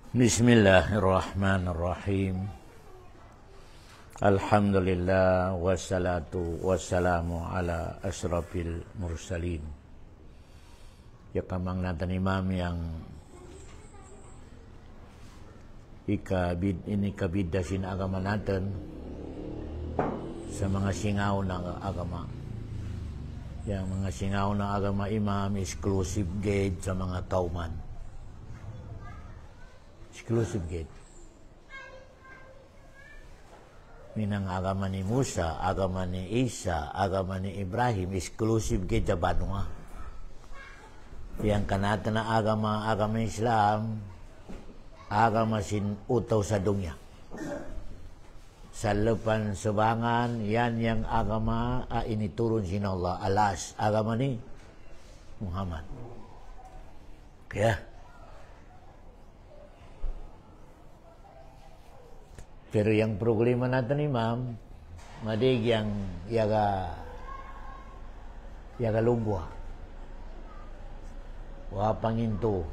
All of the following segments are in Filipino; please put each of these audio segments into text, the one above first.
Bismillahirrahmanirrahim. Alhamdulillah wassalatu wassalamu ala asrafil mursalin. Ya kamang natan imam yang ini kabidasin agama natin sa mga singaw ng agama. Yang mga singaw ng agama imam exclusive gate sa mga kauman. Exclusive gate. Minang agama ni Musa, agama ni Isa, agama ni Ibrahim, exclusive gate sa Banua. Yang kanata na agama Islam, agama sin utaw sa dunya. Sa lepan sebangan, yan yang agama ini turun sin Allah. Alas, agama ni Muhammad. Kaya, pero yang problema natin imam, madig yang yaga lubwa. Wapanginto.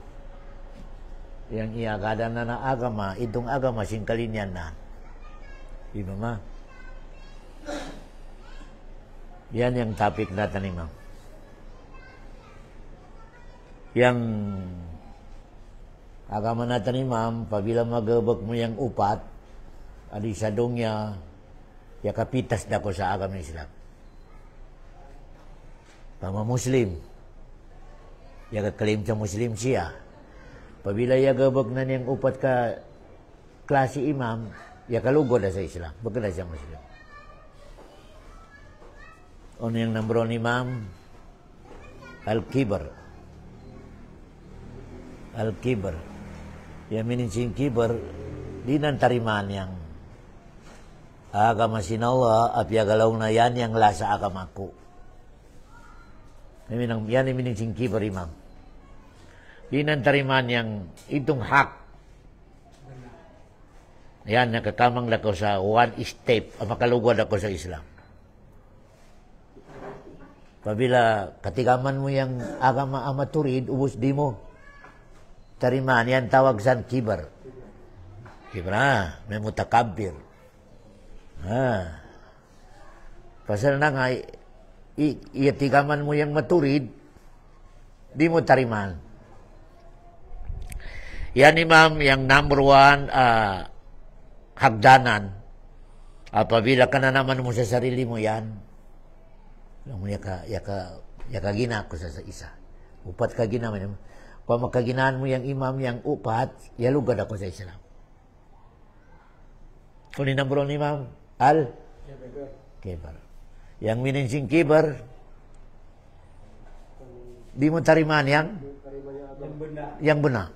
Yang iagada na agama, itong agama singkalinyan na. Iba ma? Yan yang topik natin imam. Yang agama natin imam, pabila magabak mo yang upat, adi sadongnya ya kapitas dako sa agama Islam. Pama Muslim, ya kaklaim sa Muslim siya. Pabila ya gabag na niyang upat ka klase imam, ya kalugod na sa Islam. Bagala siya Muslim. Ano yung number 1 imam? Al-Kibar. Al-Kibar. Ya mininsing kibar, di nantariman yang agama sin Allah, apya galaw na yan yang lasa agamaku. Yan yung mininsing kibar imam. Di nantariman yang itong hak. Yan, nakakamang lako sa one step, makalugod ako sa Islam. Pabila katigaman mo yung agama amaturid, ubos di mo. Tariman, yan tawag san kibar. Kibar, may mutakabir. Pasal na nga, iatigaman mo yung maturid, di mo tariman. Yan imam, yung number 1, hagdanan. Apabila ka na naman mo sa sarili mo yan, yaka gina ko sa isa. Upat ka gina mo. Kung makaginaan mo yung imam, yung upat, yalugad ako sa Islam. Kung ni number 1 imam, Al-Kibar. Yang mininsing kibar, di mo tariman yang benar.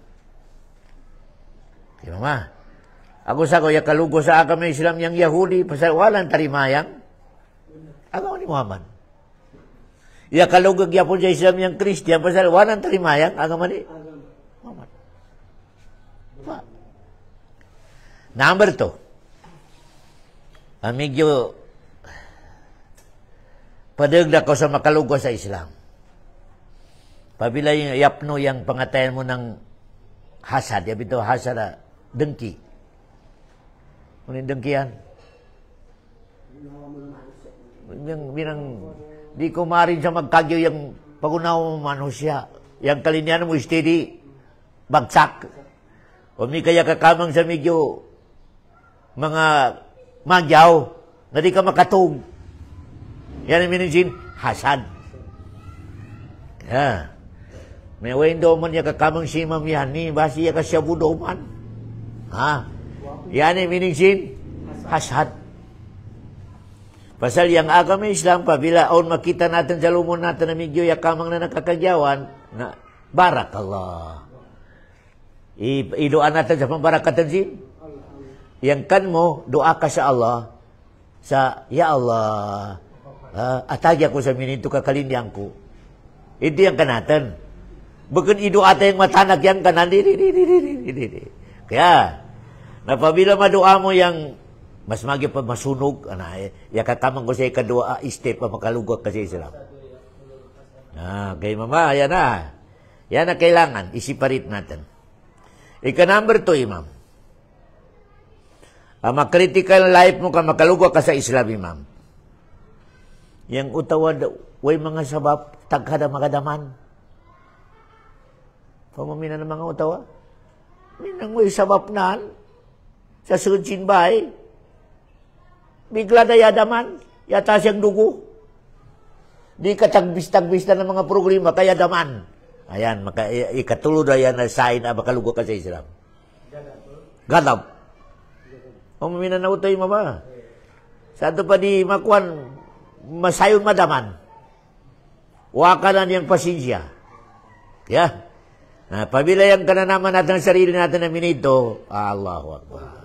Kaya mama, ako sa ko, yakalugo sa agama Islam yang Yahudi, pasal walang tarima yang agama ni Muhammad. Yakalugo gyapon sa Islam yang Kristiyan, pasal walang tarima yang agama ni Muhammad. Number 2. Medyo padagda ko sa makalugo sa Islam. Pabila yung yapno yung pangatayan mo ng hasad, yabito hasad dengki. Kunin dengki yan? Binang di ko marin sa magkagyo yung pagunaw mo manusia. Yung kalinyan mo steady bagsak. O may kaya kakamang sa medyo mga magyaw na di ka makatug. Yan ang minunsin, hasad. Ya. May window man ya kakamang simam yan ni basi ya kasyabudo man. Yan ang minunsin, hasad. Pasal yang agama Islam, pabila on makita natin sa lumon natin na medyo yakamang na nakakagyawan, na barakallah. Idoa natin sa pambarakatan sin. Yang kan mo, doa ka sa Allah, ya Allah, atagya ko sa mininto kakalindyan ko. Ito yang kanatan. Bukan idoa tayo yung matanak yang kanan. Kaya, napabila madoa mo yang mas magi pa masunog, ya kakamang ko sa ikadua step pa makalugod kasi Islam. Kay mama, yan na. Yan na kailangan, isiparit natin. Ika-number 2, Imam. Critical life mo ka, makalugwa ka sa Islam, Imam. Yang utawa, way mga sabab, tagkada magadaman. Pamamina ng mga utawa. Minang way sabab naan, sa sunsin bahay, bigla na yadaman, yata siyang dugo. Di ka tagbis-tagbis na ng mga problema, kaya daman. Ayan, ikatulo na yan na sign na makalugwa ka sa Islam. Gadab. Pamamina na utay, mama. Sa ito pa di makuan, masayon madaman. Waka na niyang pasensya. Yeah. Pabilayan ka na naman natin ang sarili natin na minito. Allahu Akbar.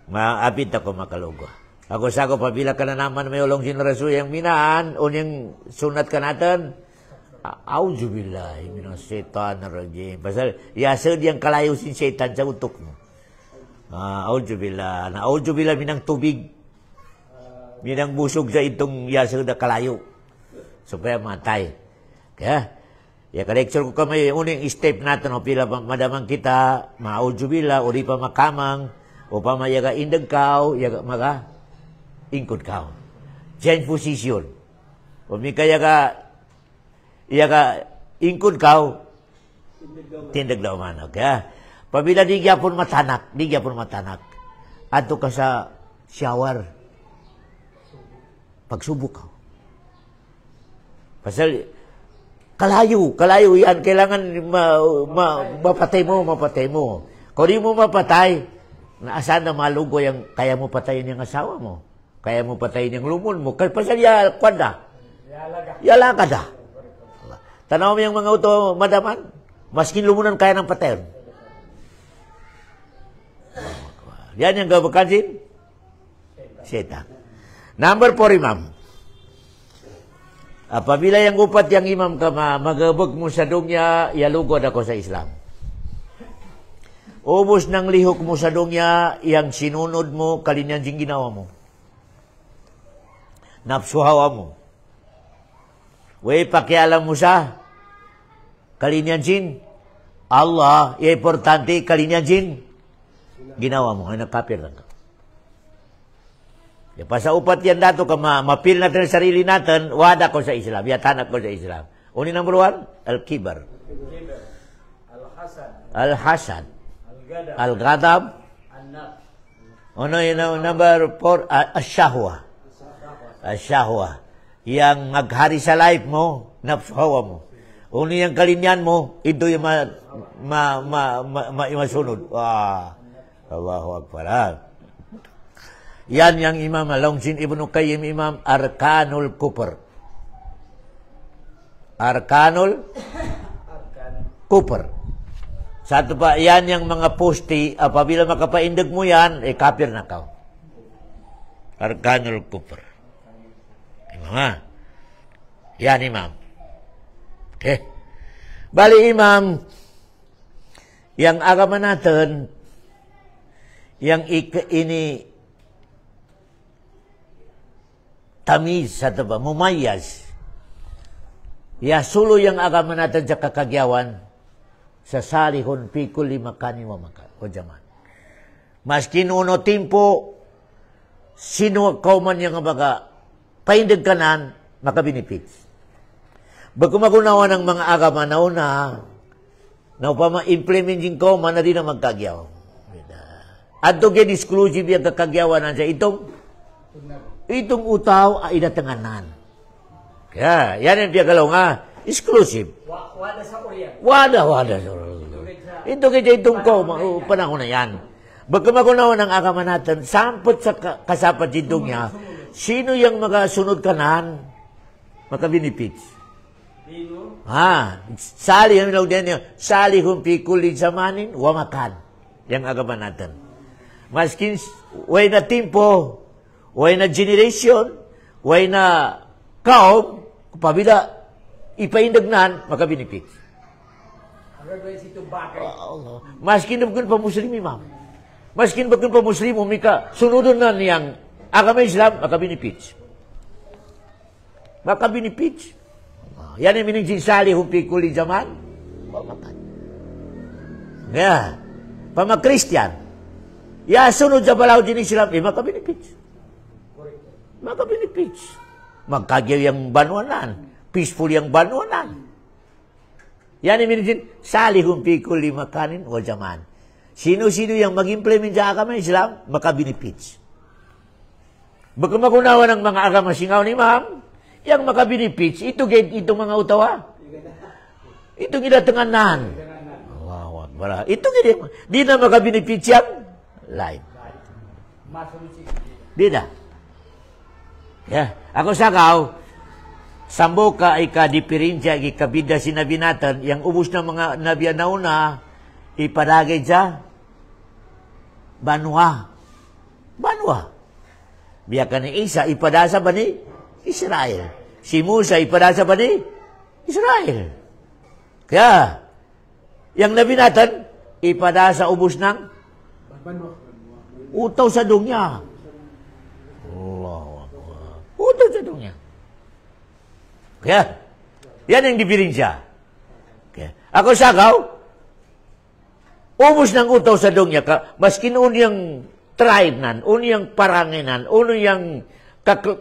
Maapit ako makalugwa. Ako sa ako, pabila ka na naman may ulong sinaraso yung minaan o yung sunat ka natin. Auzubillahi minas syaitan rajim. Pasal, yasad yung kalayo sin syaitan sa utok mo. Auzubillah. Auzubillah minang tubig. Minang busog sa itong yasad na kalayo. Supaya matay. Kaya, ka-lecture ko kami, uning step natin, o pila madamang kita, auzubillah, o di pa makamang, o pa mayaga indag kao, yaga maga, ingkod kao. Change position. O mi kaya ka, ingkod kao, tindag daw man. Kaya, pabila di gyapon matanak, ato ka sa shower, pagsubok ka. Pasal, kalayo yan, kailangan mapatay mo. Kung di mo mapatay, naasan na malugo yung kaya mo patayin yung asawa mo, kaya mo patayin yung lumon mo, pasal yala ka da. Tanaw mo yung mga uto, madaman, maskin lumunan kaya ng patayon. Yan yung gabakansin? Setan. Number 4, Imam. Apabila yang upat yang imam ka magabag mo sa dunya, yalugod ako sa Islam. Ubos ng lihok mo sa dunya, yang sinunod mo, kalinyan sing ginawa mo. Napsuhawa mo. Way pakialam mo sa kalinyan sin Allah, importante kalinyan sin ginawa mo. Ay nakapir lang ka. Pasa upat yan dato ka mapil natin ang sarili natin, wada ko sa Islam, yatanak ko sa Islam. Uni number 1, al-kibar. Al-hasad. Al-gadab. Ano yung number 4, al-shahwa. Al-shahwa. Yang maghari sa life mo, napsahawa mo. Uni yung kalinyan mo, ito yung masunod. Allahu Akbar. Yan yang Imam Longsin Ibnu Qayyim Imam Arkanul Kufur. Arkanul Kufur. Satu pa, yan yang mga posti, apabila makapaindag mo yan, kafir na ka. Arkanul Kufur. Imam, yan Imam. Okay. Bali Imam, yang agama natin, yang ini tamiz sa taba, mumayas. Yasulo yung agama natin sa kakagyawan sa salihon pikul lima kani wa maka. O jaman. Maskin uno timpo, sino kauman yung baga, paindag kanan, makabinipits. Bagkumagunawa ng mga agama na una, na upama-implementing kauman na din na magkagyaw. At to get exclusive yung kakagyawan sa itong utaw ay inatanganan. Kaya, yan yung piyagalaw nga, exclusive. Wada sa Orient. Wada sa Orient. Ito kaya itong ko, panahon na yan. Bagkamagunawa ng agama natin, sampot sa kasapat dito niya, sino yung magasunod kanan, makabinipits? Sali, sali kung pikulin sa manin, wamakan. Yung agama natin. Maskin, way na timpo, way na generation, way na kaom, pabila ipaindagnan, makabinipit. Maskin bakun pa Muslim, Imam. Maskin bakun pa Muslim, umika, sunodon na niyang agama Islam, makabinipit. Ya, pama Kristian. Ya, sunod sa balaw din Islam, maka benefits. Maka benefits. Magkagyaw yung banwanan. Peaceful yung banwanan. Yan yung minigin, salihum pikul lima kanin o zaman. Sino-sino yung mag-implement sa agama Islam, maka benefits. Baka magunawa ng mga agama singaw ni Ma'am, yang maka benefits, ito mga utawa. Ito gidatanganan. Wow, wala. Ito di na maka benefits yang life. Di na. Ya, ako sakaw, sambo ka ay kadipirinsya, ikabida sinabi natin, yang ubos ng mga nabiya na una, ipadagay sa Banwa. Biya ka ni Isa, ipadasa ba ni Israel? Si Musa, ipadasa ba ni Israel? Kaya, yang nabi natin, ipadasa ubos ng utaw sa dunya. Utaw sa dunya. Kaya, yan ang diferensya. Kaya, ako sakaw, ubos ng utaw sa dunya ka, maskin unyang tribe nan, unyang paranginan, unyang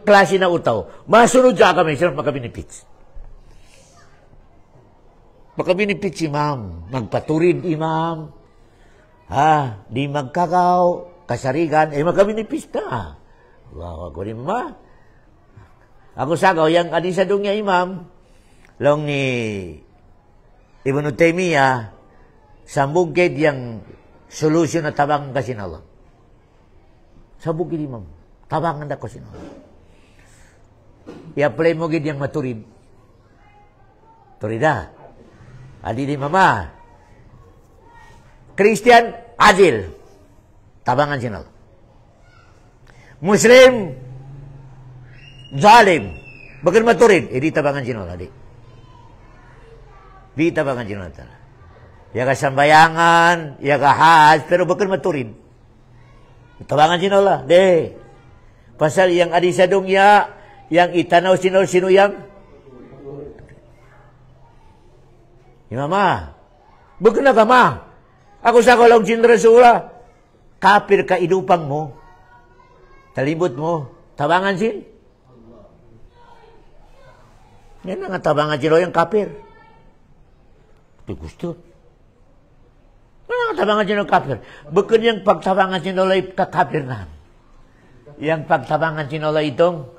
klase na utaw, masunod sa kami, sila makabinipits. Makabinipits, imam. Magpaturid, imam. Di magkakaw, kasarigan, makabinipits na. Wow, ako rin, mama. Ako sagaw, yang adi sa dunya, imam, long ni Ibn Taymiyyah, sambugkid yang solusyon na tabang kasinala. Sambugkid, imam. Tabangan na kasinala. I-apply mo gid yang maturid. Turida. Adi di mama. Christian, adil. Tabangan sinala. Muslim, zalim. Bakit maturid? Di tabangan sinala, di. Di tabangan sinala. Yaga sambayangan, yaga haj, pero bakit maturid? Tabangan sinala, di. Pasal yang adi sa dunya, yang itanaw sino yang? Mama, bakit na ka ma? Ako sa kalang sinrasura, kapir ka idupang mo, talibot mo, tabangan sin? Yan nga tabangan sin yung kapir. Ito gusto. Yan nga tabangan sin yung kapir. Bakit yung pagtabangan sin ay kakapir na? Yang pagtabangan sin itong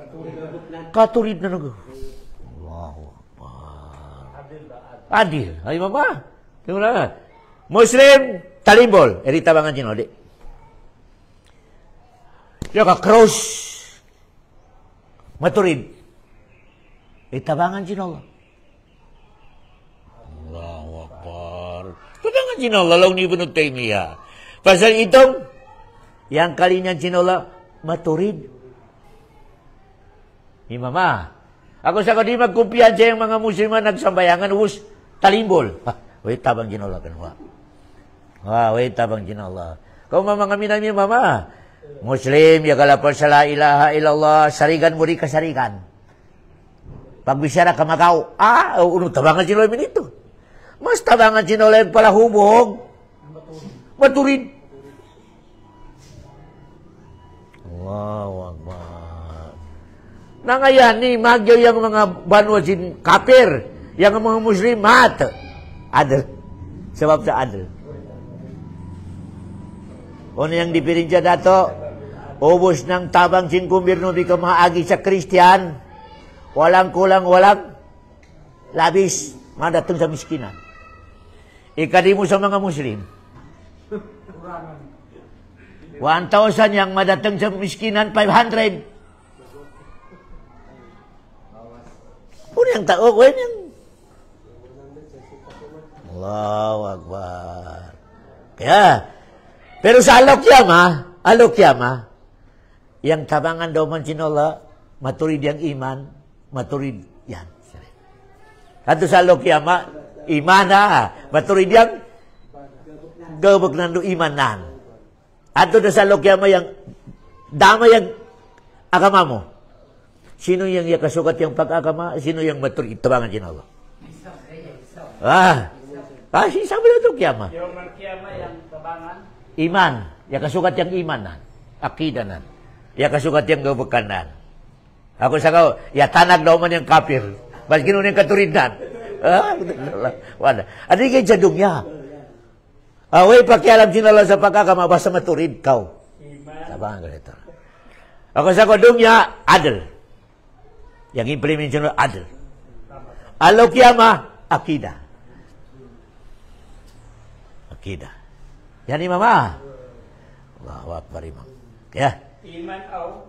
katurid na nag. Wow. Adil. Ay mama. Tingnan. Muslim, talimbol. Eri tabangan sin di. Yung ka-cross. Maturid. Tabangan sin Allah. Allahu Akbar. Tabangan sin Allah. Law ni Ibn Taymiyyah. Pasal itong, yang kalinya sin Allah, maturid. Mama, ako sa kadi magkumpiyansya yung mga Musliman nagsambayangan, us, talimbol. Wait, tabang ginala kanwa. Wait, tabang ginala. Kung mga minami, mama, Muslim, yagalapal sa la ilaha illallah, sarigan mo rin kasarigan. Pagbisara ka magaw, tabangan sinula yung minito. Mas tabangan sinula yung pala hubog. Maturid. Wow, nangayan ni magyaw yung mga banwa sin kapir, yung mga Muslim mat. Adil. Sebab sa adil. Ano yung diferensya dato? Ubos ng tabang sin kumbirno di ka maagi sa Kristiyan. Walang kulang, walang labis. Madatong sa miskinan. Ikadi mo sa mga Muslim. 1,000 yang madatang sa miskinan, 500. Yang tao ko yan. Allahu Akbar. Kaya, pero sa alokyama, yang tabangan daw man sinola, maturid yang iman, maturid yan. At sa alokyama, imana, maturid yang gawag nando imanan. At sa alokyama yang dama yang agama mo. Sino yang kasukat yung pag-agama? Sino yung maturid? Tabangan sin Allah. Isa betul kiamat. Yaumul Qiyamah yang kebangan. Iman, ya kasukat yang imanan, akidanan. Ya kasukat yang kebekanan. Aku sakau, ya tanag daw man yang kafir. Mas gino yang katuridan. Wala. Ada yung jadungnya. Away pakialam sinala sa pagkakama basta maturid kau. Sabangan ganito. Ako sakau dungnya adil. Yang implementation adil. Alo kiyama, akidah. Akidah. Yan mama. Allahu Akbar imam. Ya. Iman au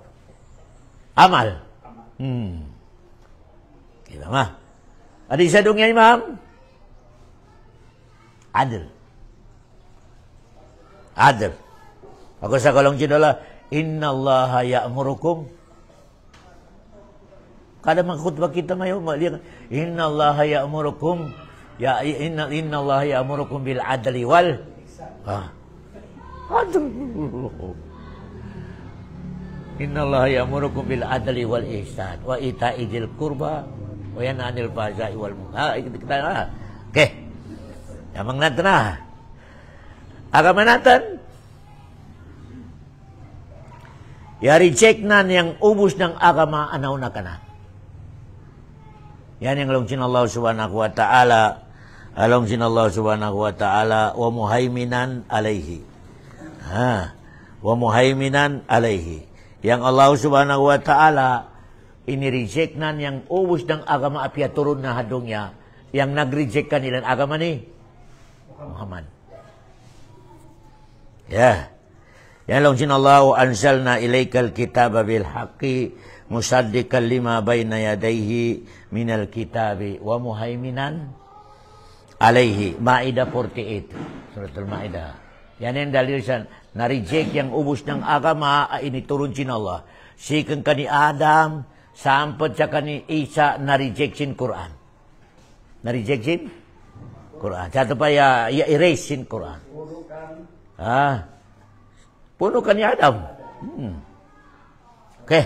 Amal. Kita mah. Ada isa dong ya imam. Adil. Adil. Ako sa kalong cinola, Inna Allaha ya'murukum. Kada magkhutbah kita mayo, Inna Allaha ya'murukum. Inna Allaha ya'murukum bil adli wal. Aduh. Inna Allah ya'murukum bil adli wal ihsan wa ita'i dzil qurba wa yanha 'anil fahsya'i wal munkar. Kita oke. Amang natin na. Agama natin. Ya reject nan yang ubus ng agama anaw na kana. Yan yang longsin Allah subhanahu wa ta'ala. Alongsin Allah subhanahu wa ta'ala wa muhaiminan alaihi. Wa muhaiminan alaihi. Yang Allah subhanahu wa ta'ala ini-reject nan yang ubus ng agama apya turun na hadongnya. Yang nag-reject kanilang agama ni Muhammad. Ya. Yan lang Allah wa anzalna ilaikal kitaba bil haqqi musaddiqan lima baina yadayhi minal kitabi wa muhaiminan alaihi. Maidah 48. Suratul Maidah. Yan yang dalil sa na-reject yang ubus ng agama ini turun sin Allah. Sikan ka ni Adam, sampot sa ka ni Isa, na-reject sin Quran. Na-reject sin Quran. Satu pa ya erase sin Quran. Puno ka ni Adam. Okay.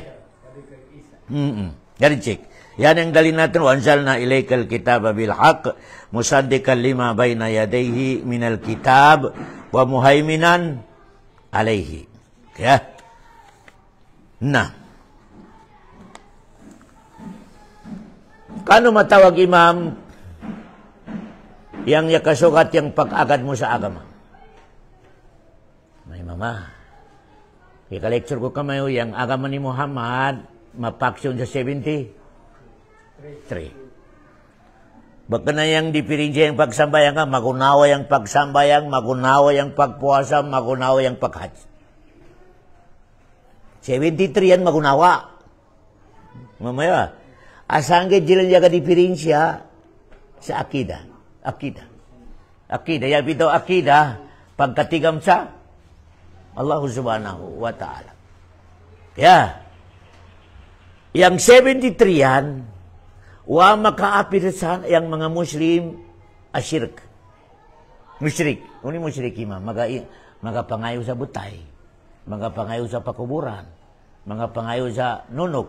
Na-reject. Yan ang dalil natin. Wanzalna ilaikal kitaba bil haqq musaddiqan lima bayna yadayhi minal kitab wa muhaiminan alaihi. Ya. Nah. Kano matawag imam yang yakasukat yang pag-agad mo sa agama? May mama. Ika-lecture ko kamayo yang agama ni Muhammad mapaksyon sa 73. Baka na yang dipirinja yang pagsambayang ka, magunawa yang pagsambayang, magunawa yang pagpuasa, magunawa yang paghaj. 73 yan magunawa. Mamaya, asangge jilan jaga dipirinja sa akidah. Akidah. Akidah. Yan bitaw akidah, pagkatigam sa Allah subhanahu wa ta'ala. Ya. Yang 73 yan, wa makaapir sa yang mga Muslim asyirk. Musyrik. Uni musyrik imam. Mga pangayo sa butay. Mga pangayo sa pakuburan. Mga pangayo sa nunok.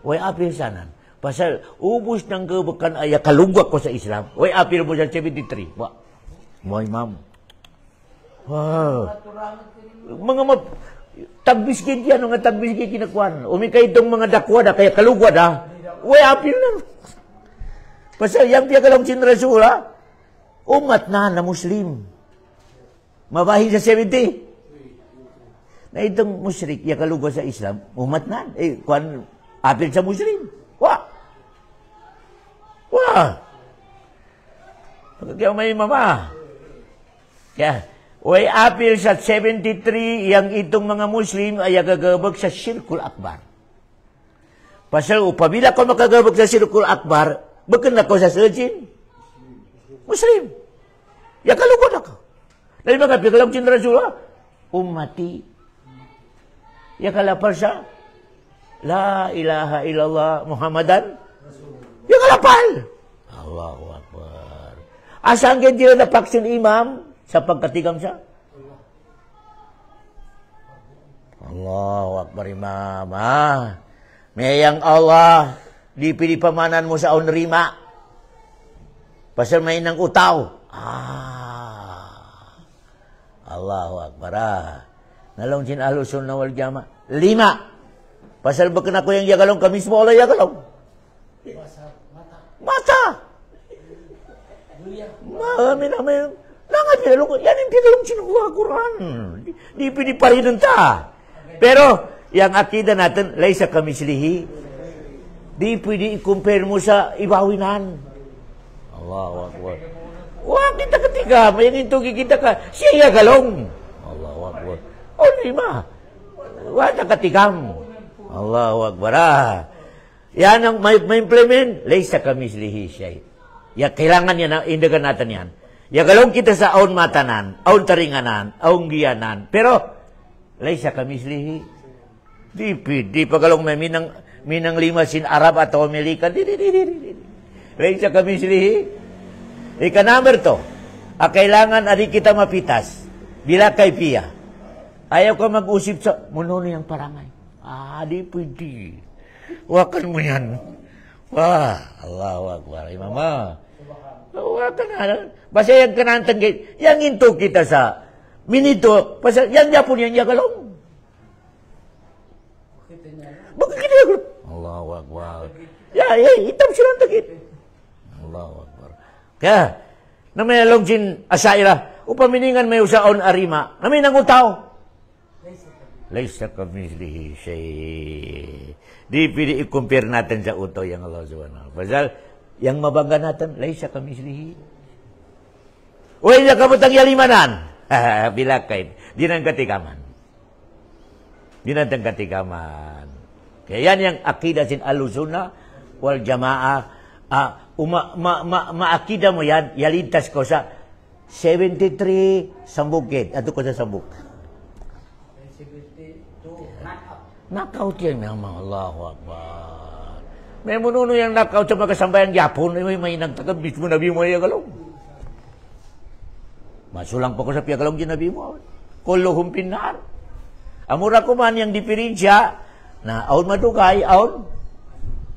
Way apir sanan. Pasal ubus ng kebukan ay kalugwak ko sa Islam. Way apir mo sa 73. Wa. Mo imam. Wow. Mga tagbiskin yan, mga tagbiskin kinakuan. Umi kay itong mga dakwada, kaya kalugwad ha. Way apil na. Pasal yang dia kalau cinta Rasul, umat na Muslim. Mabahin sa 70. Na itong musyrik, ya kalugwad sa Islam, umat na. Kuan apil sa Muslim. Wah. Wah. Kaya may mama. Kaya, way apil sa 73 yang itong mga Muslim ay gagabag sa Syirkul Akbar. Pasal upabila ko makagabag sa Syirkul Akbar, bagan ako sa sejin. Muslim. Ya kalugod ako. Dahil mga pikalam cinta Rasulullah, ummati. Ya kalapal sa La ilaha illallah Muhammadan. Ya kalapal. Allahu Akbar. Asang dia na paksin imam sa pagkatigam siya? Allahu Akbar imam. Mayang Allah, dipili pamanan mo sa onrima. Pasal may nang utaw. Allahu Akbar. Nalong sin Ahlus Sunnah wal Jamaah. 5. Pasal berkena ko yang yagalong kami semua oleh yagalong. Mata. Mami namin. Nangat yagalong. Yan yung yagalong sinuha Quran. Di piniparinan ta. Pero, yang akidah natin, laysa kamislihi. Di pwede i-compare mo sa ibawinan. Allahu Akbar. Wah, kita ketiga. Mayang ito kita ka. Siya yagalong. Allahu Akbar. O, 5. Wah, katigam. Allahu Akbar. Yan ang ma-implement. Laysa kamislihi siya. Ya, kailangan yan, indagan natin yan. Yagalong kita sa aun matanan, aun taringanan, aun giyanan. Pero, laysa kamislihi. Di pagalong may minang 5 sin Arab atau Amerika. Laysa kamislihi. Ika number to. Kailangan adi kita mapitas. Bila kay piya. Ayaw ka mag-usip sa munono yung parangay. Di pwede. Wakan mo yan. Wah, Allahu Akbar. Mama. Wakan na. Basta yung kanantang gate. Yang into kita sa minito. Basta yang yapon yan yagalong. Bakit kita yagalong? Allahu Akbar. Hitam silang takit. Allahu Akbar. Kaya, na may alongsin asaira, upaminingan may usaon arima, na may nangutaw. Laysa kamislihi shay. Di pwede i-compare natin sa uto yang Allah subhanahu. Pasal, yang mabangga natin, laysa kamislihi. Uy, na kabutang yalimanan. Bilakay. Di nang katikaman. Di nang katikaman. Kaya yan yung akidah sin Ahlus Sunnah wal Jamaah. Maakida mo yan, yalintas ko sa 73 sambukit. Ato ko sa sambuk. 72 knockout yan, memang. Allahu Akbar. May mununo yung knockout sa magkasambayan Japon. May nagtagab, mismo nabi mo yung galong. Masulang pa ko sa piyagalong ginabi mo. Kuluhum pinar. Amura ko man yung diferensya na aun madugay, aun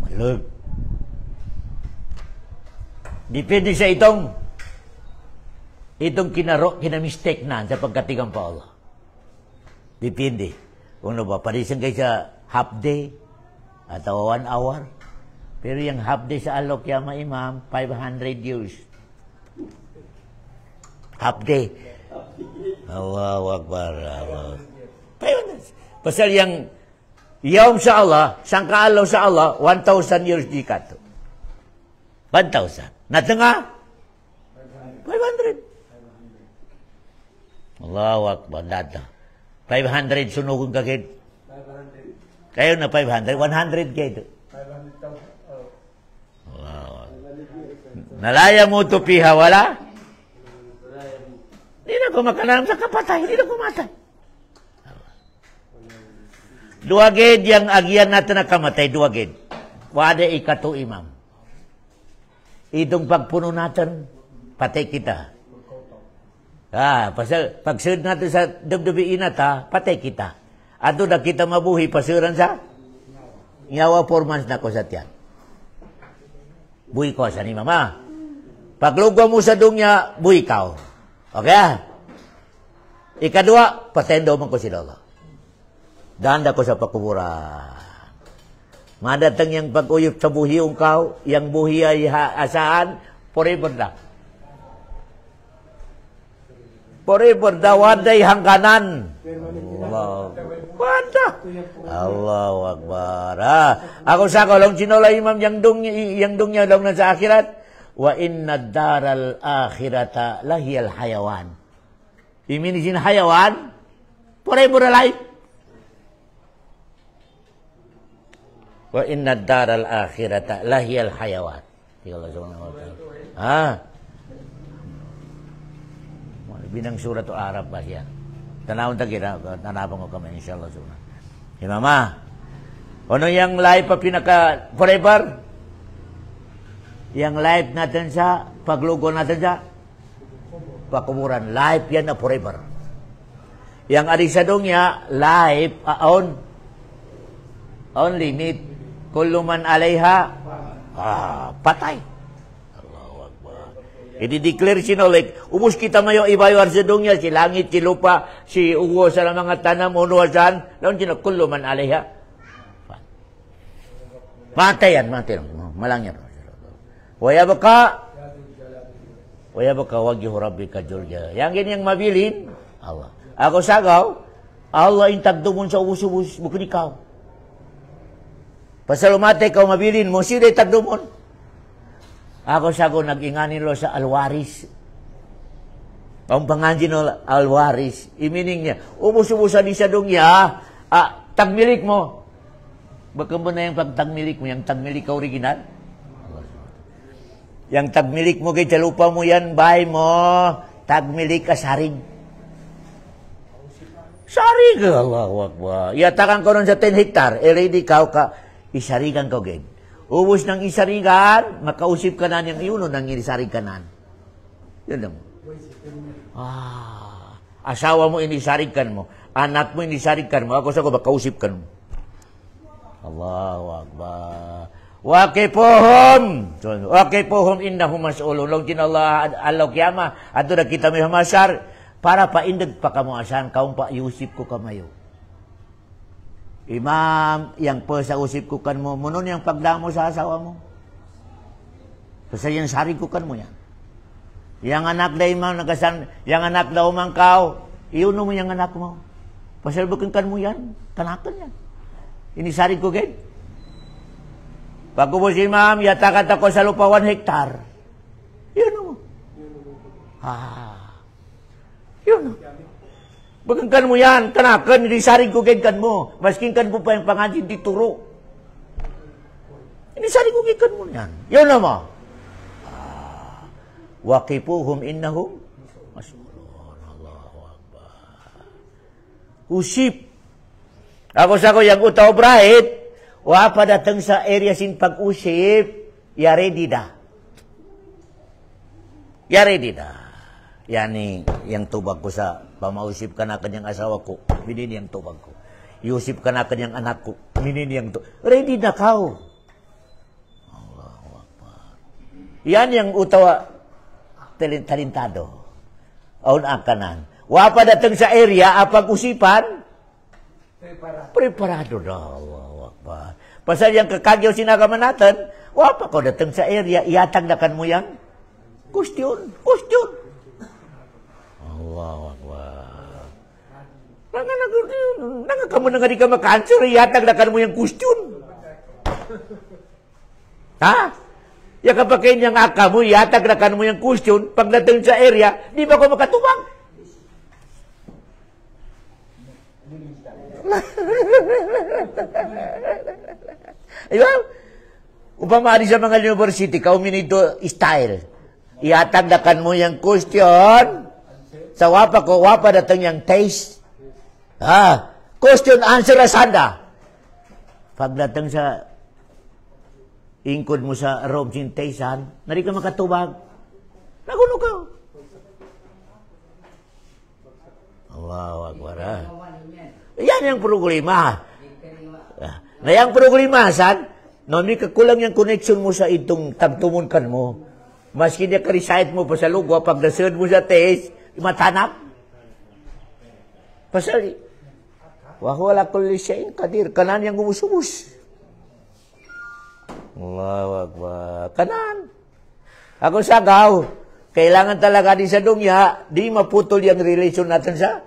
malag. Depende sa itong kinamistake na sa pagkatigang pa Allah. Depende. Kung ano ba, parisan kayo sa half day atau 1 hour. Pero yung half day sa alok yama imam, 500 years. Half day. Allahu Akbar. Allah. Pasal yang yaum sa Allah, sangka alaw sa Allah, 1,000 years di kato. 1,000. Na tengah 500. Allahu Akbar. Data 500 sunugun ka kid. 500. Kayo na 500. 100 kid. 500,000. Wow. Nalaya mo to piha wala? Hindi na ko makalam sa kapatay. Hindi na ko matay. 2 gid yang agian natin na kamatay. 2 gid. Wada ikato imam. Itong pagpuno natin, patay kita. Pasal pagsunod natin sa dubdubiin nata, patay kita. Ato na kita mabuhi, pasuran sa nyawa 4 months na ko sa tiyan. Buhi ko sa ni mama. Paglugwa mo sa dungya, buhi ka. Okay? Ikadua, patayin daw man ko si Allah. Danda ko sa pakuburan. Madatang yang pag-uyop sa buhi ungkaw, yang buhi ay asahan, forever na. Forever na, waday hangganan. Allah. Wanda. Allahu Akbar. Ako sa kolong sinola imam yang dungnya daw na sa akhirat. Wa inna daral akhirata lahiyal hayawan. Iminisin hayawan, forever alive. Wa inna daral akhirata lahiyal hayawan. Allah subhanahu wa ta'ala. Binang surat Arab ba yan? Tanawin tagina, tanapang ko kami insyaAllah subhanahu. Mama, ano yung life pa pinaka forever? Yung life natin sa paglugo natin sa pakuburan. Life yan na forever. Yang arisadong niya, life on limit. Kullu man alayha patay. Allahu Akbar. I-declare sinolek, ubus kita mayo ibayar sa dunya, si langit, si lupa, si uwo sa mga tanam, unuwasan, laon sino, kullo man alaiha. Matay yan, malang yan. Waya baka wagyu rabbika julja. Yang gini yang mabilin, Allah. Ako sagaw, Allah intagdumon sa ubus-ubus, bukan ikaw. Pasal umatay ka mabilin mo, sila itagdumon. Ako sago nag-inganin lo sa alwaris. Ang panganjin lo alwaris. Imining niya, ubus-ubusan di sa dunya, tagmilik mo. Baka mo na yung pagtagmilik mo, yung tagmilik ka original. Yang tagmilik mo kay lupa mo yan, bahay mo, tagmilik ka sarig. Sarig, Allahu Akbar. Iyatakan ko nun sa 10 hektar, ready ka, isarigan ko gid. Ubus ng isarigan, makausip ka na niyang iuno ng inisarig ka na. Yun lang. Asawa mo inisarigkan mo, anak mo inisarigkan mo, ako sa ko makausip ka mo. Allahu Akbar. Waqifuhum innahum mas'ulun. Law jin Allah alaw kiyama ato na kita may hamasar para paindag pa kamo asan kaum pa Yusuf ko kamayo. Imam, yang sa usip ko kan mo, munon yang pagdamo sa asawa mo. Kasi yang sari ko kan mo yan. Yang anak na imam, yang anak na umangkaw, iuno mo yung anak mo. Pasal bukan kan mo yan, tanakan yan. Ini sari ko gen. Pagkubos imam, yatakat ako sa lupa 1 hektar. Iuno mo. Iuno. Bukan kan mo yan, kanakan, inisaring ko kan mo. Maskin kan mo pa yung panganjin dituro. Inisaring ko kan mo yan. Yun na mo. Waqifuhum innahum mas'ulun. Allahu Akbar. Usip. Ako sa ko yung utaw brahit, wapa datang sa area sin pag-usip, yare dida. Yare dida. Yani, yang tubag ko sa pamausip ka na kanyang asawa ko, minin yang tubag ko. Iusip ka na kanyang anak ko, minin yang tubag. Ready na kao. Allahu Akbar. Yan yung utawa talintado. Aun akanan. Wapa datang sa area, apag-usipan, preparado na. Allahu Akbar. Pasal yang kakagyaw sinagaman natin, wapa ko datang sa area, iatag na kan mo yan. Question. Allahu Akbar. Nanga kamu na nga di ka makanswer, iatag na kan mo yung question. Ha? Ya kapag kanyang aka mo, iatag na kan mo yung question, pagdating sa area, di ba ko makatubang? Diba? Upamari sa mga university, kauminito style. Iatag na kan mo yung question, sa wapa datang yung taste. Question, answer, asanda. Pagdatang sa ingkod mo sa room sin taysan, nari ka makatubag. Naguno ka. Allahu Akbar. Yan yung problema. Na yung problema, san? No, may kakulang yung connection mo sa itong tagtumunkan mo. Maski niya ka-recite mo pa sa lugwa, pag nasud mo sa test, matanap. Pasal, wala kulli syai'in qadir. Kanan yang umus-umus. Allahu Akbar. Kanan. Ako sagaw. Kailangan talaga di sa dunya, di maputol yung relation natin sa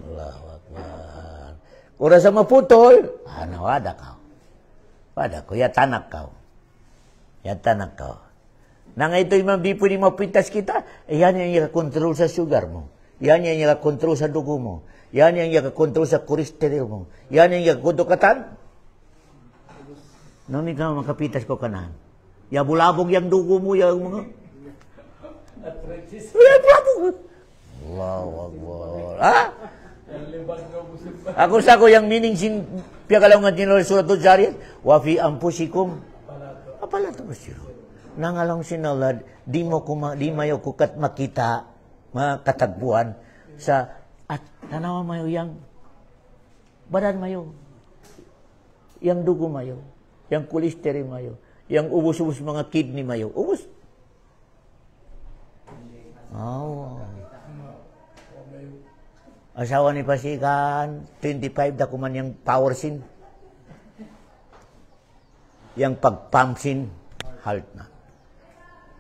Allahu Akbar. Kung sa maputol, wada ka. Wada ko, yatanak ka. Yatanak ka. Na nga ito yung di pwede mapintas kita, yan yung kontrol sa sugar mo. Yan yung kontrol sa dugo mo. Yan yung kontrol sa cholesterol mo. Yan yung kontrol katan. Nung hindi ka makapitas ko kanan. Ya bulabog yung dugo mo, yung mga... Bulabog. Allahu Akbar. Ako sa ko yung meaning sin piyakalaw nga tinulad surat al-Jariyat, wa fi ampusikum apala to siro. Nangalong sinalad, di mayo ko kat makita, makatagpuan sa at tanawa mayo yang badan mayo, yang dugo mayo, yang kolesterol mayo, yang ubus-ubus mga kidney mayo, ubus. Asawa ni Pasikan, 25 da kuman yung power sin. Yang pag-pump sin, halt na.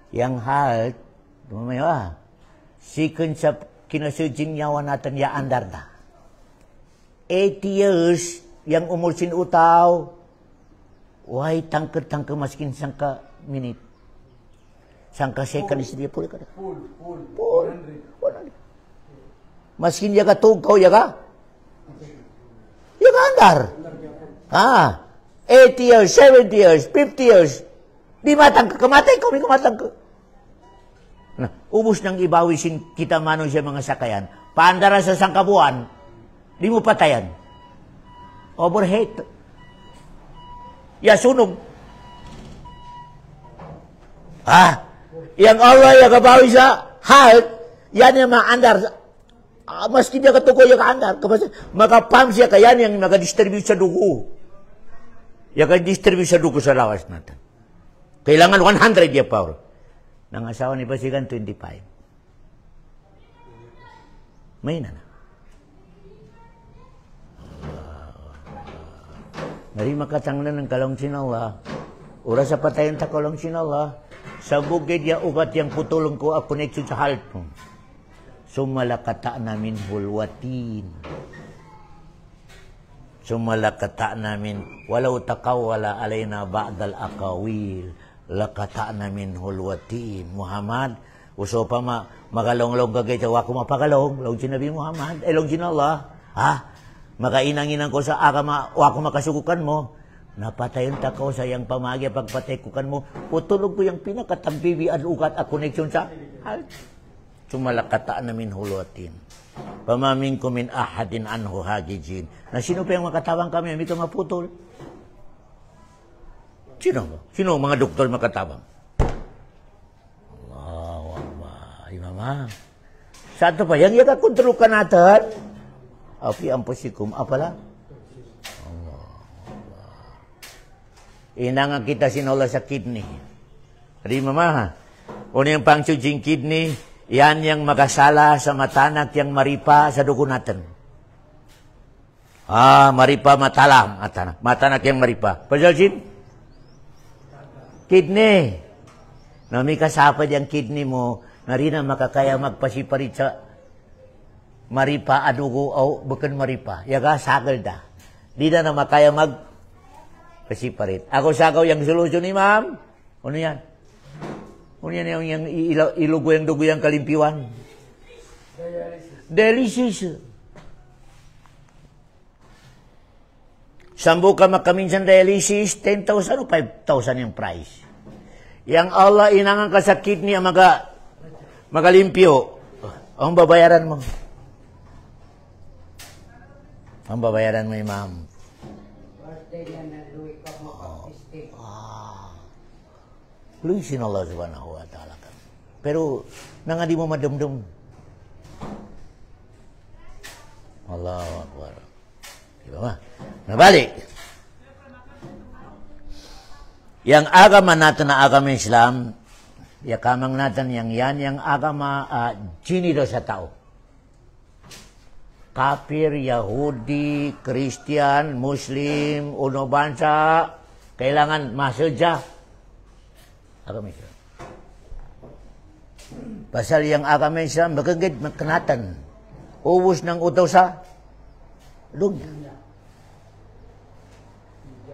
Yang halt, lumaya, second sa kinasudjin yawan natin ya andar na. 80 years, yang umur sin utaw, why tangke maskin sangka minute. Sangka second is dia pulih kada. Full. 100. Maskin ya ka tugkaw ya ka? Ya ka andar. 80 years, 70 years, 50 years. Di matang ka, kamatay ka, may kamatang ka. Nah, ubus nang ibawisin kita mano siya mga sakayan. Paandara sa sangkabuan, di mo patayan. Overhead. Ya sunog. Yang Allah ya kabawi sa halt, yan yung mga andar. Maski dia katuko ya ka andar. Maka-pump siya ka yan yung maka-distribute sa dugo. Ya ka-distribute sa dugo sa lawas natin. Kailangan 100 ya power. Nang asawa ni Pasikan, 25. May na. Nari makatanglan ng kalong sinala. Ura sa patayon ta kalong sinala. Sa bukid ya ugat yang putulong ko a connection sa halt mo. Sumalakata namin hulwatin. Sumalakata namin walau takawala alayna ba'dal akawil. Lakata namin hulwatin. Muhammad, uso pa magalong-long kagay sa wako mapagalong. Long sinabi Muhammad, long sinala. Makainang-inang ko sa agama, wako makasukukan mo. Napatayon ta ko sa yang pamagi pagpatekukan mo. Putulog ko yung pinakatambibi at ugat at connection sa halt. Sumalakata namin hulwatin. Pamamin ko min ahadin anhu hagijin. Na sino pa yung makatawang kami? May ka maputol. Sino? Sino mga doktor makatabang? Allahu Akbar. Mama. Sa ito pa, yang kontrol ka natin. Api ang posikum. Apala? Allah. Inangan kita sinola sa kidney. Di mama. Kung yung pangsujing kidney, yan yang makasala sa matanak yang maripa sa dugo natin. Maripa matalam. Matanak yang maripa. Pasalsin? Kidney. Na may kasapad yung kidney mo, na rin na makakaya magpasiparit sa maripa, adugo, o bukan maripa. Yaga, sagal da. Di na makaya magpasiparit. Ako sagaw yung solusyon ni ma'am. Ano yan? Ano yan yung ilugo yung dugo yung kalimpiwan? Dialysis. Sambu ka makaminsan dialysis, 10,000 o 5,000 yung price. Yang Allah inangan ka sa kidney ang magalimpyo. Ang babayaran mo. Ang babayaran mo, ma'am. Luisin Allah subhanahu wa ta'ala. Pero, nang di mo madumdum. Allahu Akbar. Diba ba? Nabalik. Yang agama natin na agama Islam, yakamang natin yang agama ginido sa tao. Kafir, Yahudi, Christian, Muslim, uno bansa, kailangan masadya. Agama Islam. Pasal yang agama Islam, magagid magkanatan. Ubus ng utaw sa dunya.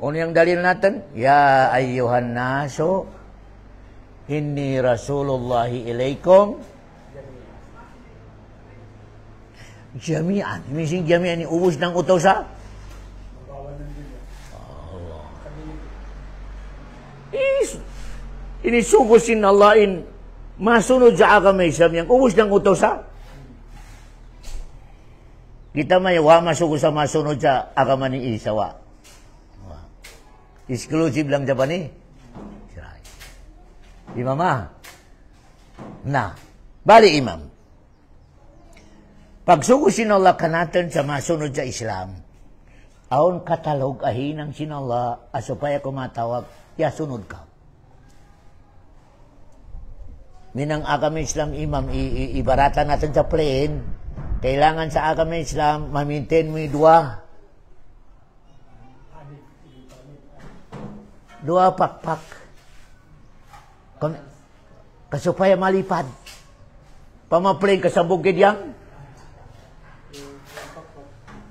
Ano yung dalil natin? Ya ayyuhan naso, inni rasulullahi ilaikum jami'an. Mising jami'an, ubus ng utaw sa Allah. Ini sugusin Allahin masunod sa agama Islam yang ubus ng utaw sa kita may masugod sa masunod sa agama ni Isa wa. Exclusive lang Japan ni. Imam bali imam. Pagsugo sinala ka natin sa masunod sa Islam, aon katalog ahinang sinala asupaya kumatawag, ya sunod ka. Minang agama Islam imam, ibarata natin sa plane, Kailangan sa agama Islam, ma-maintain mo yung dua pakpak. Kasupaya malipad. Pamaplay kasabog yang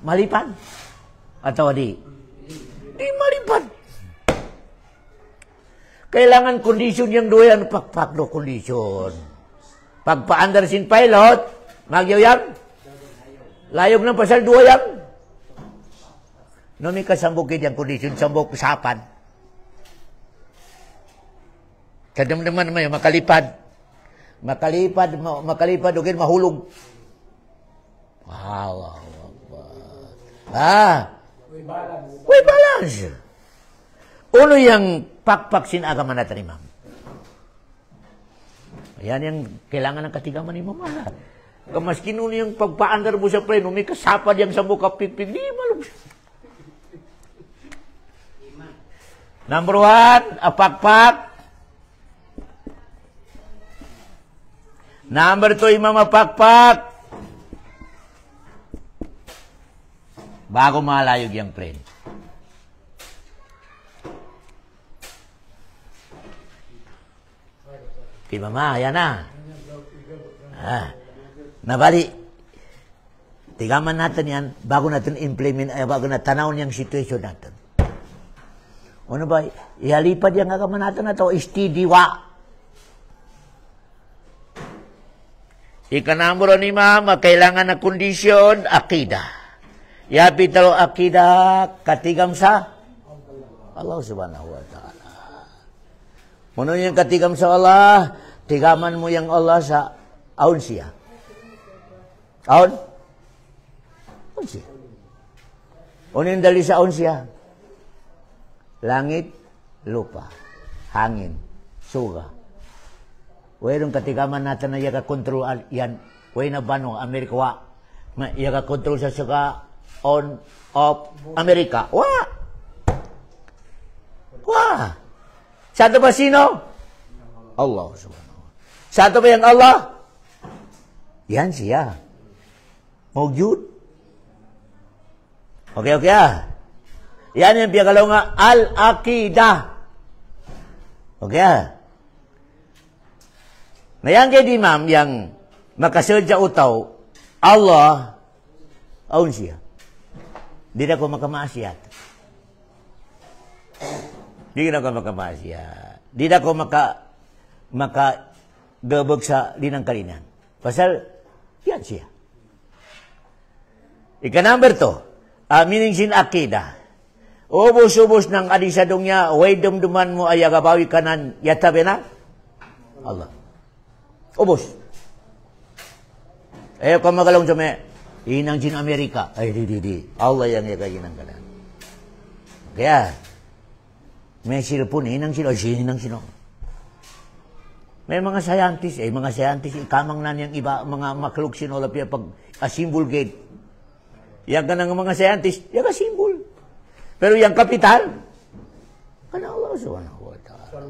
malipad. Atau di malipad. Kailangan kondisyon yang dua yan, pakpak do kondisyon. Pagpa-under sin pilot, magyaw yang layog ng pasal dua yang no may kasambog yung kondisyon, sambog sapan. Kadam-daman naman yung makalipad, ugin mahulog. Wow. Way balance. Uno yung pakpak sin agama natin, Imam. Yan yung kailangan ng katigaman ni Mama. Kamaskin uno yung pagpaandar mo sa preno, may kasapad yung sa mukha pigpig, di malubos. Number 1, pakpak. Number 2, Imam, pakpak. Bago malayog yung preno. Okay, Mama, yan na. Nabali. Tigaman natin yan bago natin implement, bago na tanaw niyang situation natin. Ano ba? Ihalipad yung agama natin na ito, istidiwa. Ikanamuro ni Mama, kailangan na kondisyon, akida. Yapi talo akida, katigam sa Allah subhanahu wa ta'ala. Mano yung katigam sa Allah, tigaman mo yung Allah sa aun siya. Aun siya. Ano yung dali sa aun siya? Langit, lupa, hangin, suga. Wairong katigaman natin na yaga kontrol yan. Way na bano, Amerika wa. Yaga kontrol sa suga on, off, Amerika. Wa! Satu ba sino? Allah subhanahu wa ta'ala. Satu ba yung Allah? Yan siya. Mawjud. Okay. Yan yung piyagalaw nga, al-aqidah. Okay. Ngayon kay di ma'am, yang makasadya utaw, Allah, aun siya. Di na ko makamaasyat. Di na ko makamaasyat. Di na ko makagabag sa linang kalinan. Pasal, yan siya. Number 2, meaning sin akida. Ubos-ubos ng adisadong niya, way dumduman mo ay agabawi kanan, yatabi na? Allah. Ubos. Ayaw ka magalong sa may, inang sin Amerika. Ay, di. Allah yang yagayin kanan. Kaya, may silpon, inang sino, sinang sino. May mga scientist, ikamang na niyang iba, mga maklug sinolap yan pag symbol gate. Yan ka ng mga scientist, yan ka symbol. Pero yung kapital, kana Allah subhanahu wa ta'ala.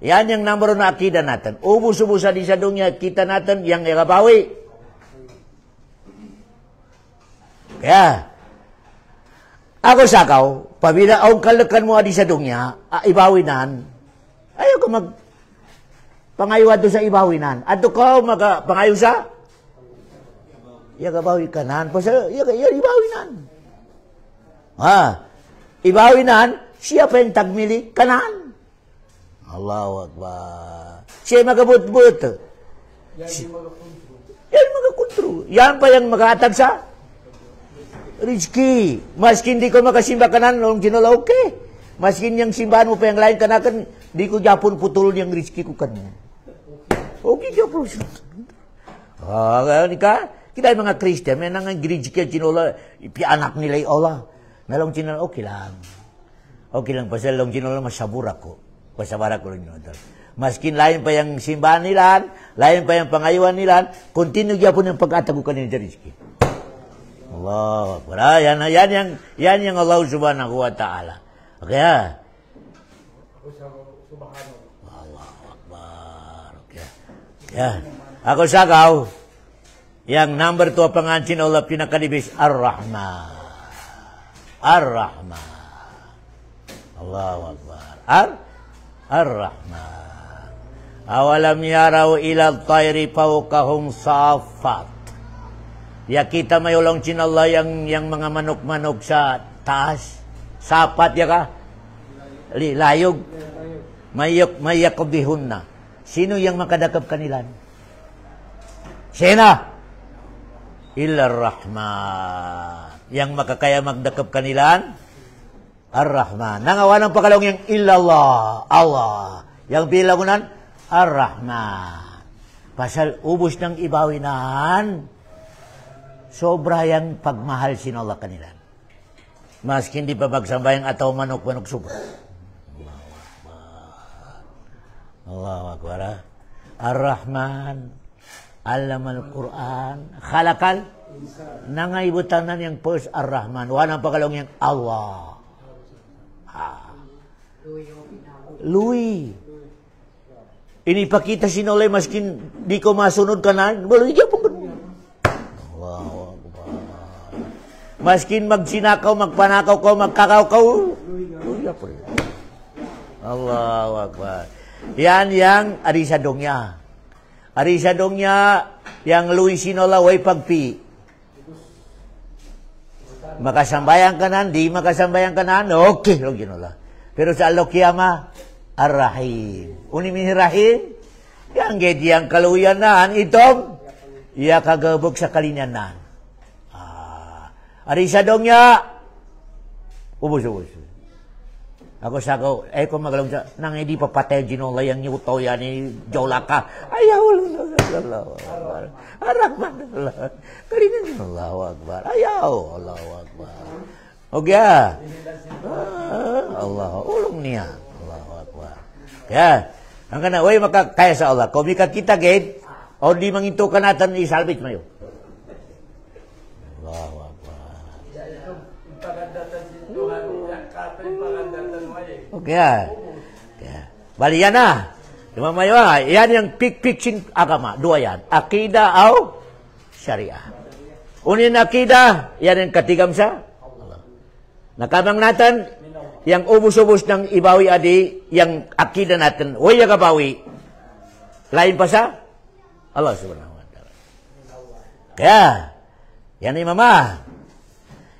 Yan yung number na akida natin. Ubus-ubus sa disadong niya, kita natin, yung yagabawi. Kaya, ako sakaw, pabila ang kalakan mo adisadong niya, ibawinan, ayaw ka pangaywad do sa ibawinan. Ato ka pangayo sa yagabawi kanan. Pasal ibawinan. Ibawinan, siya pa yung tagmili kanan. Allahu Akbar. Siya magabut-but. Yan magakontro. Yan pa yung mag-aatag sa rizki. Maskin di ko makasimba kanan, nung ginula okay. Maskin yung simbahan mo pa yung lain kanakan, di ko japon putulon yung rizki ko kanan. Okay, japon. Kita yung mga Christian, may nang rizki yung ginula, anak nila yung Allah. Nalong ginula, okay lang. Okay lang, pasal long ginula masabura ko. Pasabara ko lang yun. Maskin lain pa yung simbahan nila, lain pa yung pangayuan nila, continue japon yung pag-atag ko kanin sa rizki. Allah Akbar. Yan yung Allah subhanahu wa ta'ala. Okay ha? Allah Akbar. Okay. Yan. Ako sakaw. Yang number 2 pangancin Allah pinakadibis Ar-Rahman. Ar-Rahman. Allahu Akbar. Ar-Rahman. Awalam yarau ila tayri fawqahum safat. Ya kita mayulong cin Allah yang mga manok-manok sa taas. Sapat ya ka? Layog. Mayakubihun na. Sino yang makadakap kanilan? Sina? Illa Ar-Rahman. Yang makakaya magdakap kanilan? Ar-Rahman. Nangawalang pakalong yang illallah. Allah. Yang bilangunan? Ar-Rahman. Pasal ubos ng ibawinan. Sobra yang pagmahal sin Allah kanilan. Maski hindi pa magsambayang ataw manok-manok sobra. Allahu Akbar. Ar-Rahman. Alam al-Quran. Khalakal. Nangaibutan yang first Ar-Rahman. Walang pakalong yang Allah. Lui. Ini pakita sinolay maskin di ko masunod ka na. Baligyan po. Allahu Akbar. Maskin magsinakaw, magpanakaw ko, magkakaw-kaw. Allahu Akbar. Yan yang arisadongnya. Arisadongnya yang lui sinola way pagpi. Makasambayang kanan, di makasambayang kanan, okay lo ginola. Pero sa Al-Qiyamah, Ar-Rahim. Unimin Rahim, yang gediyang kaluyanan itong iya kagabog sa kalinyanan. Arisadongnya, ubus. Ako sako, ko magalong sa, nang hindi pa patay ginola yung nyutaw yan ni Jawlaka. Ayaw, Ar-Rahman. Kalinyan, Allahu Akbar. Ayaw, Allahu Akbar. Okay. Allah, ulong niya. Allahu Akbar. Kaya, ang kana, way makakaya sa Allah. Kung kita gate, o di manginto ka natin, isalvage mayo. Allahu Akbar. Okay. Bali yan na. Lumamayo yan yung pik-piksin agama. Dua yan. Akida o syariah. Unin akida, yan yung katigam sa Allah. Nakamang natin, yung ubus-ubus ng ibawi adi, yung akida natin, huwag yung kabawi. Lain pa sa Allah subhanahu wa ta'ala. Kaya, yan yung mama.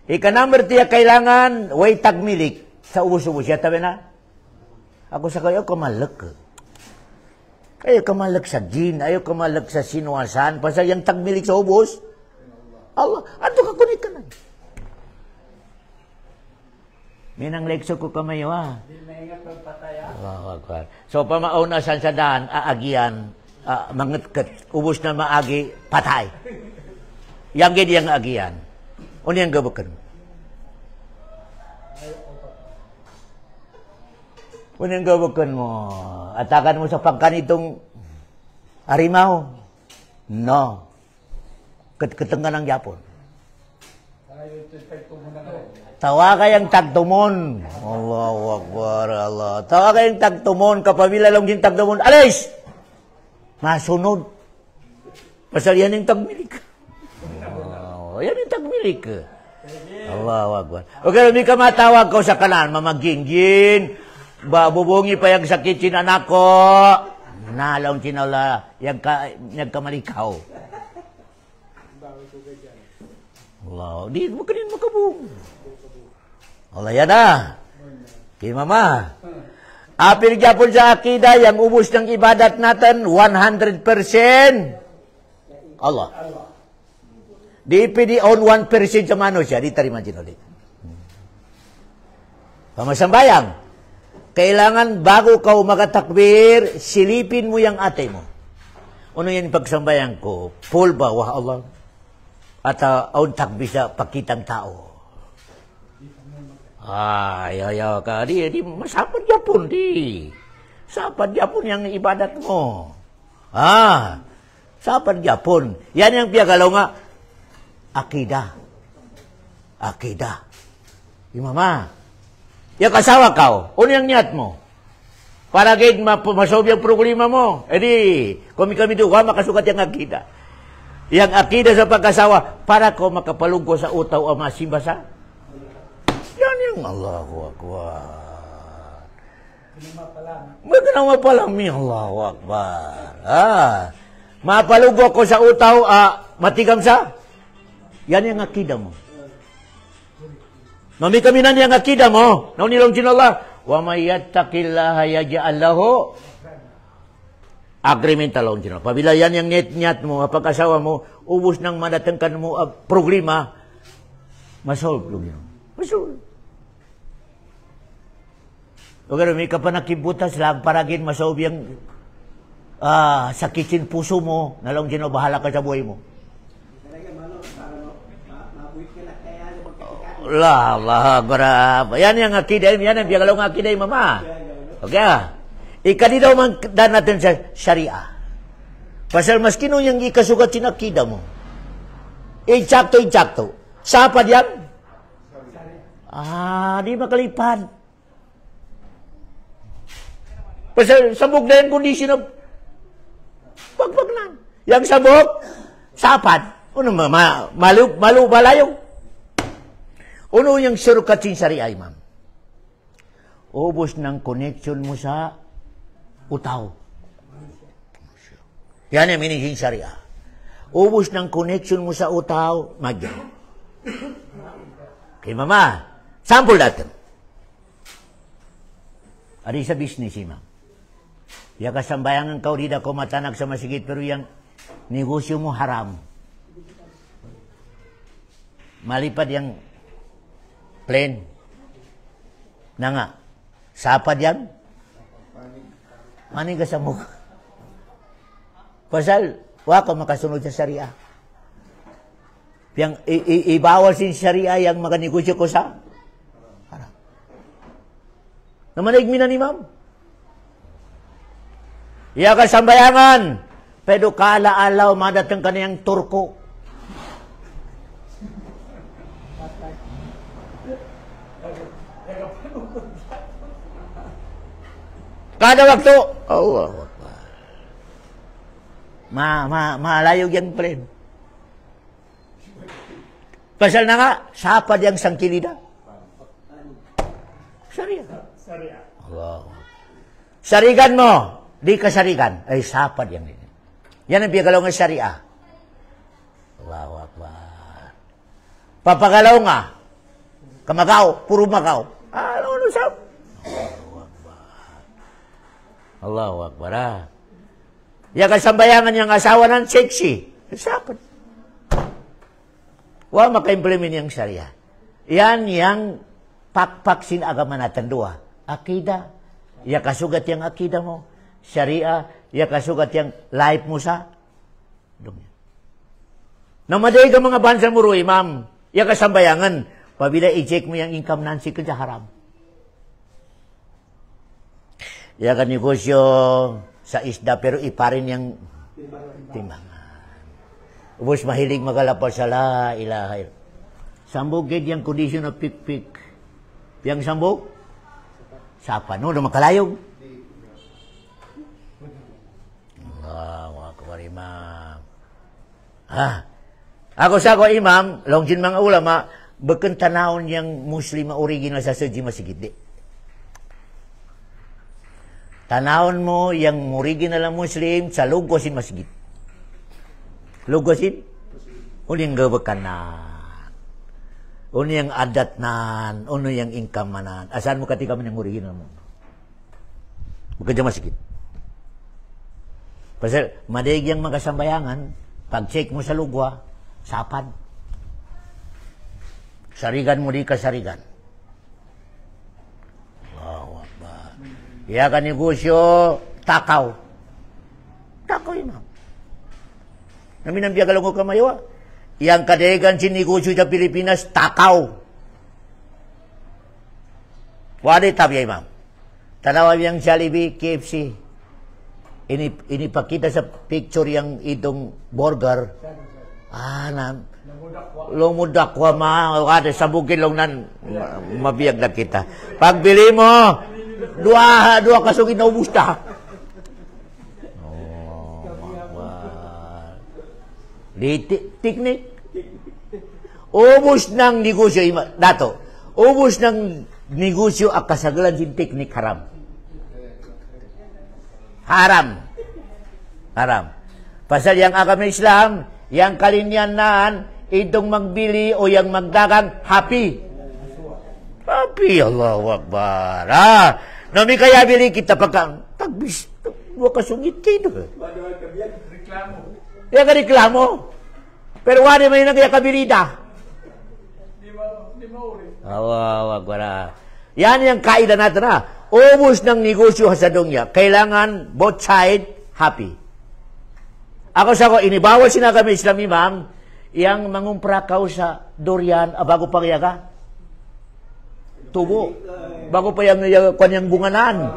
Ika-number tiya kailangan, way tagmilik. Sa ubus-ubus ya tabi na. Ako sa kayo kamalak. Ayaw kamalak sa jin, ayaw kamalak sa sinuwasan. Pasal yung tagmilik sa ubus, Allah, ato ka kunik ka na. Minang lekso ko kamayo ha. So pamaunasan sa daan, aagian, mangitkat, ubus na maagi, patay. Yang gini yang agian. Ano yung gabakan mo? Ano yung gawakan mo? Atakan mo sa pagkanitong harimaw? No. Katangan ng Japon. Tawa kayang tagtumon. Allahu Akbar, Allah. Tawa kayang tagtumon. Kapamila lang din tagtumon. Alis! Masunod. Pasal yan yung tagmilik. Oh, yan yung tagmilik. Allahu Akbar. Okay, hindi ka matawag ko sa kanan. Mamaginggin. Bubungi pa yung sakit sin anak ko. Nalong sinala. Nagkamalikaw. Allah. Di mo kanin makabung. Allah yan na. Kaya mama. Apil Japon sa akida, yang ubus ng ibadat natin, 100% Allah. Di pwede on 1% sa manusia. Di tarima din ulit. Pamasambayang. Kailangan bago ka magatakbir, silipin mo yung ate mo. Ano yan pagsambayan ko? Full ba? Wah Allah. At on takbir sa pakitang tao. Ayaw ka. Di, masapad Japon, di. Sapad Japon yung ibadat mo. Sapad Japon. Yan yung piyagalaw nga. Akida. Yung mama. Yung kasawa ka, ano yung niyat mo? Para kayo masolve yung problema mo. Di, kami doon, makasukat yung akida. Yang akidah sa pagkasawa, para ko makapalungko sa utaw o masimba sa. Yan yung Allahu Akbar. Magkanawa pa lang mi Allahu Akbar. Mapalungko ko sa utaw, matigam sa. Yan yung akidah mo. Mami kami na niyang akidah mo. Naunilong sin Allah. Wa may yattaqillaha yaj'al lahu agreement talong sino. Pabila yan yung nyat mo, pag-asawa mo, ubos nang madatangkan mo problema, masolve lang yun. Masolve. O gano'n, may kapanakibutas lang, paragin masolve yung sakitin puso mo, nalong sino, bahala ka sa buhay mo. Allah, grab. Yan yung akiday, yan ang biyagalong akiday, mama. Okay. Ikadi daw man dan natin sa syariah. Pasal maskino yung ikasugat sinakida mo. Insakto. Sapa diyan? Di makalipad. Pasal sabog na yung kondisyon na pagpag na. Yang sabog, sapad. Uno, malu, balayong. Uno yung surukat sin syariah, ma'am. Ubos ng connection mo sa utaw. Yan ang miniging syariah. Ubus ng connection mo sa utaw, magyan. Okay, mama. Sample natin. Adi sa business, ma'am. Ya kasambayangan kau di ko matanag sa masigit, pero yung negosyo mo haram. Malipad yung plane. Na nga. Sapad yan? Mani ka sa mukha. Pasal, waka makasunod sa syariah. Yang ibawal sin syariah yang makanegosyo ko sa haram. Namanig mina ni ma'am. Iya ka sambayangan. Pero kala-alaw madatang ka niyang turko. Kada waktu, Allah Akbar. Malayog yung plane. Pasal na nga, sapad yung sangkilida. Syariah. Allah. Sarigan mo, di ka sarigan. Ay, sapad yan. Yan ang piyagalaw ng syariah. Allahu Akbar. Papagalaw nga, kamagaw, puro magaw. Ano sab? Allahu Akbar. Ya kasambayangan yung asawa ng sexy. Sapat. Wa maka-implement yung syariah. Yan yung pakpaksin agama natin dua. Akida. Ya kasugat yung akida mo. Syariah. Ya kasugat yung life mo sa dunya. Namaday ka mga bansa mo ro, imam. Ya kasambayangan. Pabila i-check mo yung income nansi ka haram. Ya kan negosyo sa isda pero iparin yung timbangan. Ubos mahilig magalapal sa la ilaha illallah. Sambog gid yung kondisyon na pik-pik. Yang sambog? Sapa no makalayog. Allahu Akbar, imam. Ako sa ko imam, longjin mga ulama, beken tanawon yang muslim original sa seji masigit di. Tanawon mo yung original na Muslim sa lugosin masjid. Lugosin? Uling gabakan na. Uno yung adat nan. Uno yung income manan. Asan mo katika man yung original mo? Bukan dyan masjid. Pasal, madaig yung mga sambayangan, pag-check mo sa lugwa, sapad. Sarigan mo di ka sarigan. Ya kan negosyo takaw. Takaw imam. Namin ang biyagalong ko kamayawa. Yang kadegan si negosyo sa Pilipinas, takaw. Wala tabi imam. Tanawa yang Jollibee, KFC. Ini pakita sa picture yang itong burger. Lumudakwa kada sabugin lang nan mabiyag na kita. Pagbili mo, dua kasugin na ubus na. Di Teknik. Ubus ng negosyo, dato. Ubus ng negosyo ang kasagalan sin teknik haram. Haram. Pasal yang agama Islam, yang kalinyanan, itong magbili o yang magdagang happy. Happy, Allahu Akbar. Nami kaya bili kita pagka tagbis, dua kasungit kayo. Reklamo. Ya ka reklamo. Pero wala may nagaya kabilida. Di mo rin. Allahu Akbar. Yan yung kaida natin Ubus ng negosyo sa dunya. Kailangan both side happy. Ako sa ko, inibawal sina kami Islam imam, yang mangumprakaw sa durian, bago pa kaya ka? Tubo. Bago pa yung kanyang bunganan.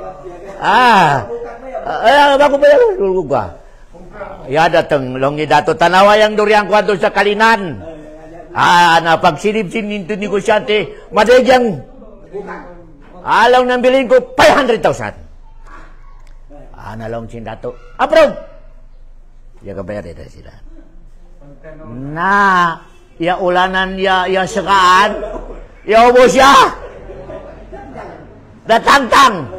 Bago pa yung luluga. Ya datang, longi dato tanawa yung durian ko sa kalinan. Na pagsilip-sin nito negosyante, madagyang alaw nang bilhin ko 500,000. Nalong sin dato. Approve. Ya kabayar ito sila. Ya ulanan ya sekaan. Ya ubos ya. Datang-tang.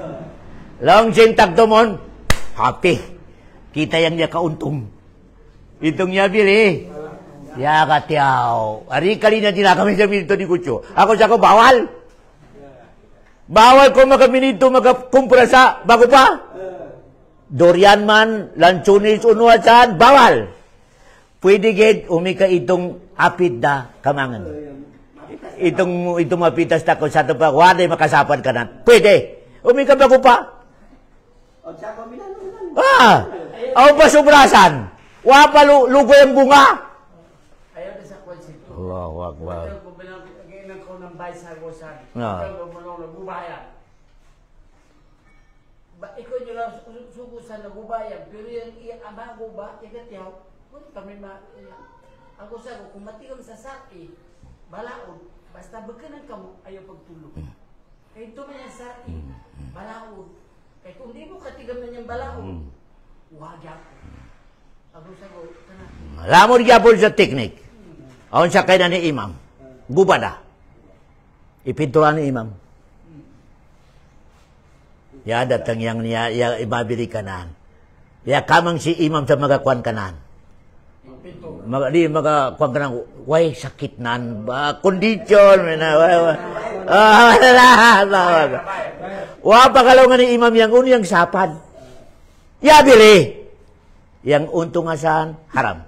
Long sin tagtumon. Happy. Kita yang dia kauntung. Itong niya bili. Ya katiyaw. Ari kali na kami sa minito ni Kucho. Ako siya ko bawal. Bawal ko magaminito magakumpra sa bago pa. Durian man, lanchunis, unuasan, bawal. Pwede gid umika itong apid na kamangan. Itong mapitas na kung sa ito pa, wala makasapan ka na. Pwede. Umika bago pa. Aw pa sobrasan. Wa pa lugo yung bunga. Ayaw na sa konsep. Allahu Akbar. Ayaw ko binang ko ng baysa-gosan. No. Ayaw ko nagbubayan. Ikaw nyo lang sugusan nagbubayan. Pero yung amago ba, ikatyaw, kung kami ako sa kung matigam sa saki, balaod, basta bagkanan ka mo, ayaw pagtulog. Kaya ito man yung saki, balaod. Kaya kung di mo katigam na niyang balaod, wag ako. Ako sa ko, Lamor gyapon sa teknik. Aon sa kay na ni imam. Gubada. Ipintuan ni imam. Ya datang yang niya ibabili kanan. Ya kamang si imam sa magakuan kanan. Magakuan kanan. Way sakit nan ba kondisyon wa pakalaw nga ni imam yang unyang sapad. Ya bili. Yang untungasan haram.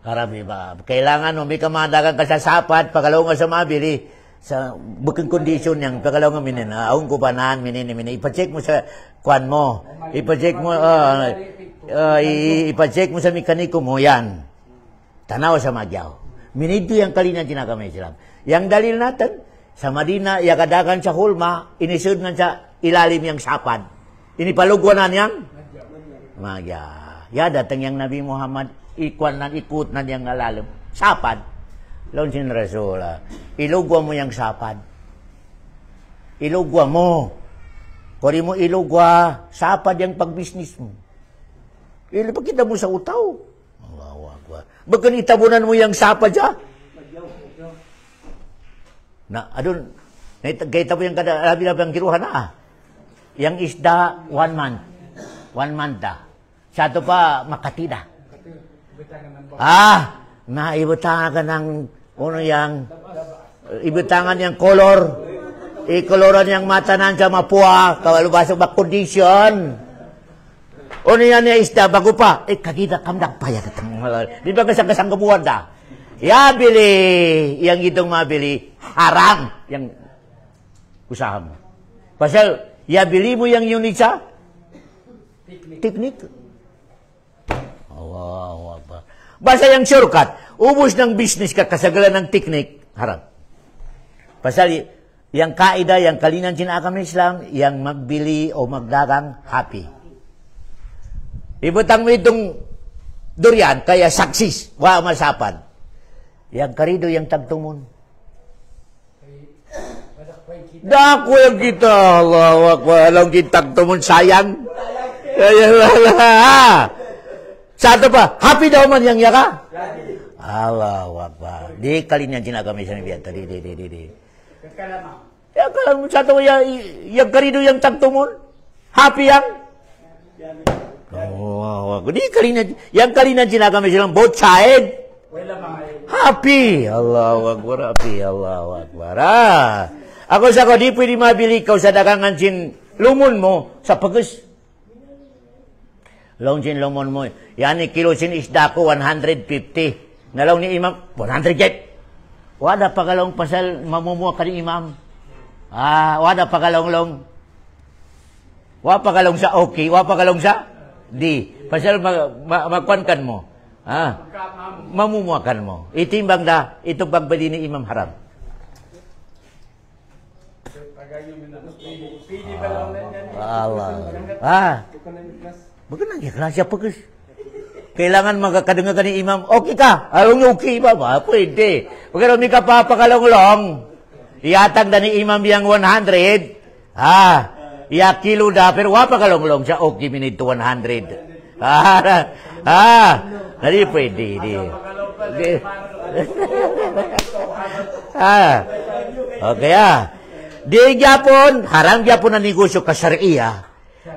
Haram iba. Kailangan may kamadagan ka sa sapat pakalaw nga sa mabili. Sa bukang kondisyon yang pagalaw nga minin, aung kupanan, minin, ipacheck mo sa kwan mo, ipacheck mo sa mekaniko mo, yan. Tanaw sa magyaw. Minito yung kalinan tinakamay Islam. Yang dalil natin, sa Madina, yakadagan sa hulma, inisud nga sa ilalim yung sapad. Inipalugwanan yang magya. Ya, datang yang Nabi Muhammad, ikut nan yang alalim. Sapad. Laun sin Rasul, ilugwa mo yung sapad. Ilugwa mo. Kuri mo ilugwa, sapad yung pagbisnis mo. Ilipakita mo sa utaw. Allahu Akbar. Bagan itabunan mo yung sapad siya. Adun, gaita po yung labi-labi ang kiruhan Yang isda, 1 month. 1 month Sa ito pa, makatida. Naibutangan ka ng ibutangan yung color. I-coloran yung mata nan sa mapua. Kawalubasok ba kondisyon. Yan yung isda, bago pa. Kagita kamdak pa yan. Di ba kasang kabuhan Ya bili. Yang itong mabili, haram. Yang usaha mo. Pasal, ya bili mo yung unit sa teknik. Allahu Akbar. Basta yung shortcut, ubos ng business ka kasagalan ng teknik, haram. Pasal yung kaida, yung kalinan sinakam ng Islam, yung magbili o magdagang happy. Ibutang mo itong durian, kaya saksis, wa masapan. Yang karido, yung tagtumon. Dako yung kita, Allahu Akbar, alam kitang tumon sayang. Satu pa, happy daw man yang yaka. Allahu Akbar. Di kalinya kami sa niya tadi di. Kakalamang. Ya kalau satu yang karido yang tagtumon. Happy yang. Oh, di kalinya yang kalinya kami silang both side. Wala mga Happy. Allahu Akbar, happy. Allahu Akbar. Ako sa ko, di pwede mabili ikaw sa dagangan sin lumon mo sa pagus. Long sin lumon mo. Yan ni kilo sin isda ko, 150. Nalaw ni imam, 100 jet. Wada pagalong pasal mamumuha ka ni imam. Wada pagalong-long. Wada pagalong sa okay, wada pagalong sa di. Pasal magkuankan mo. Mamumuakan mo. Itimbang da, ito pagbali ni Imam Haram. Allah. Bukan lagi kelas siapa kes? Kailangan magkakadengar ni Imam. Okay ka? Along okay ba? Pwede. Pagkano may kapapakalong-long, iatag na ni Imam yang 100. Iya kilo da, pero wapa kalong-long siya. Okay, minute to 100. Nadi pwede. Okay Di Japon, haram Japon na negosyo ka syariah.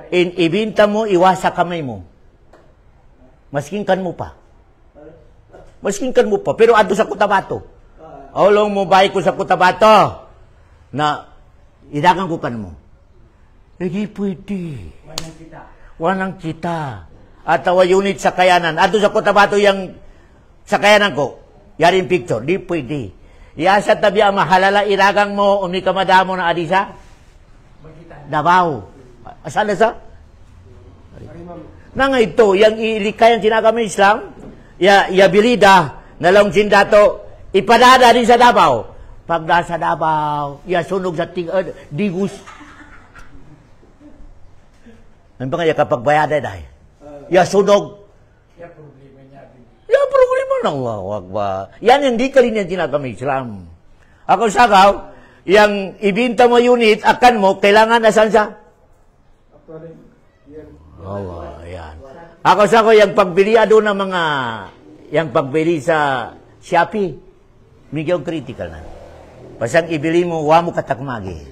Ibinta mo, iwasa kamay mo. Maskinkan mo pa. Pero ado sa Cotabato. Olong mo bahay ko sa Cotabato. Na, idakan ko kan mo. Hindi pwede. Wanang kita. Atawa unit sa kayanan. Ado sa Cotabato yung sa kayanan ko. Yarin picture. Di pwede. Yasa tabi ang mahalala iragang mo umi ka madamo na adisa? Davao. Asal sa? Nang ito, yung ilikayan sinagami Islam, bilida, nalong sindato, ipadada din sa Davao. Pagda sa Davao, sunog sa digus. Ano ba kaya kapag bayada dahil? Sunog. Problema ng Allah. Yan hindi kalinya ginagami Islam. Ako sagaw, yung ibinta mo unit, akan mo, kailangan asan sa? Allah, yan. Ako sagaw, yung pagbili doon ng mga, yung pagbili sa Shopee, medyo critical na. Pasang ibili mo, wa mo katakmagi.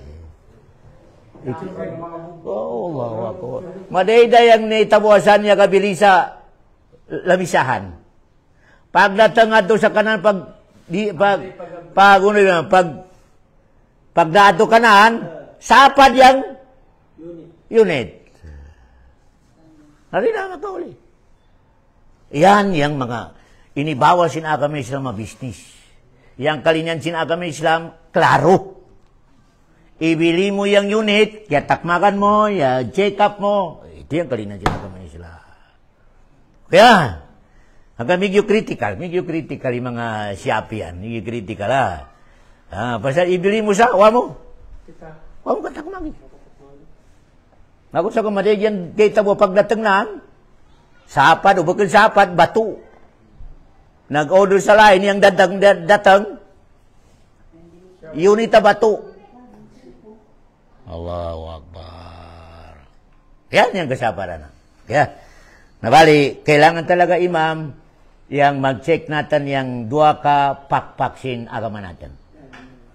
Allah, ako. Madayda yung naitabuasan niya kabili sa lamisahan. Pagdatang ato sa kanan pagdato kanan, sapad yang unit. Halina magkauli. Yan yang mga inibawal sinagami Islam mga business. Yang kalinyan sinagami Islam, klaro. Ibili mo yung unit, kaya takmakan mo, ya check up mo. Ito yung kalinyan sinagami Islam. Kaya, hanggang medyo critical yung mga siyapian, medyo critical basta ibili mo sa, wa mo katakmagi. Ako sa kumadigyan, kita mo pagdatang na, sapad, o bakit sapad, bato. Nag-order sa lain, yung datang, unita bato. Allahu Akbar. Yan yung kasaparan. Kaya, nabali, kailangan talaga imam, yang mag-check natin yung dua ka pakpaksin agama natin.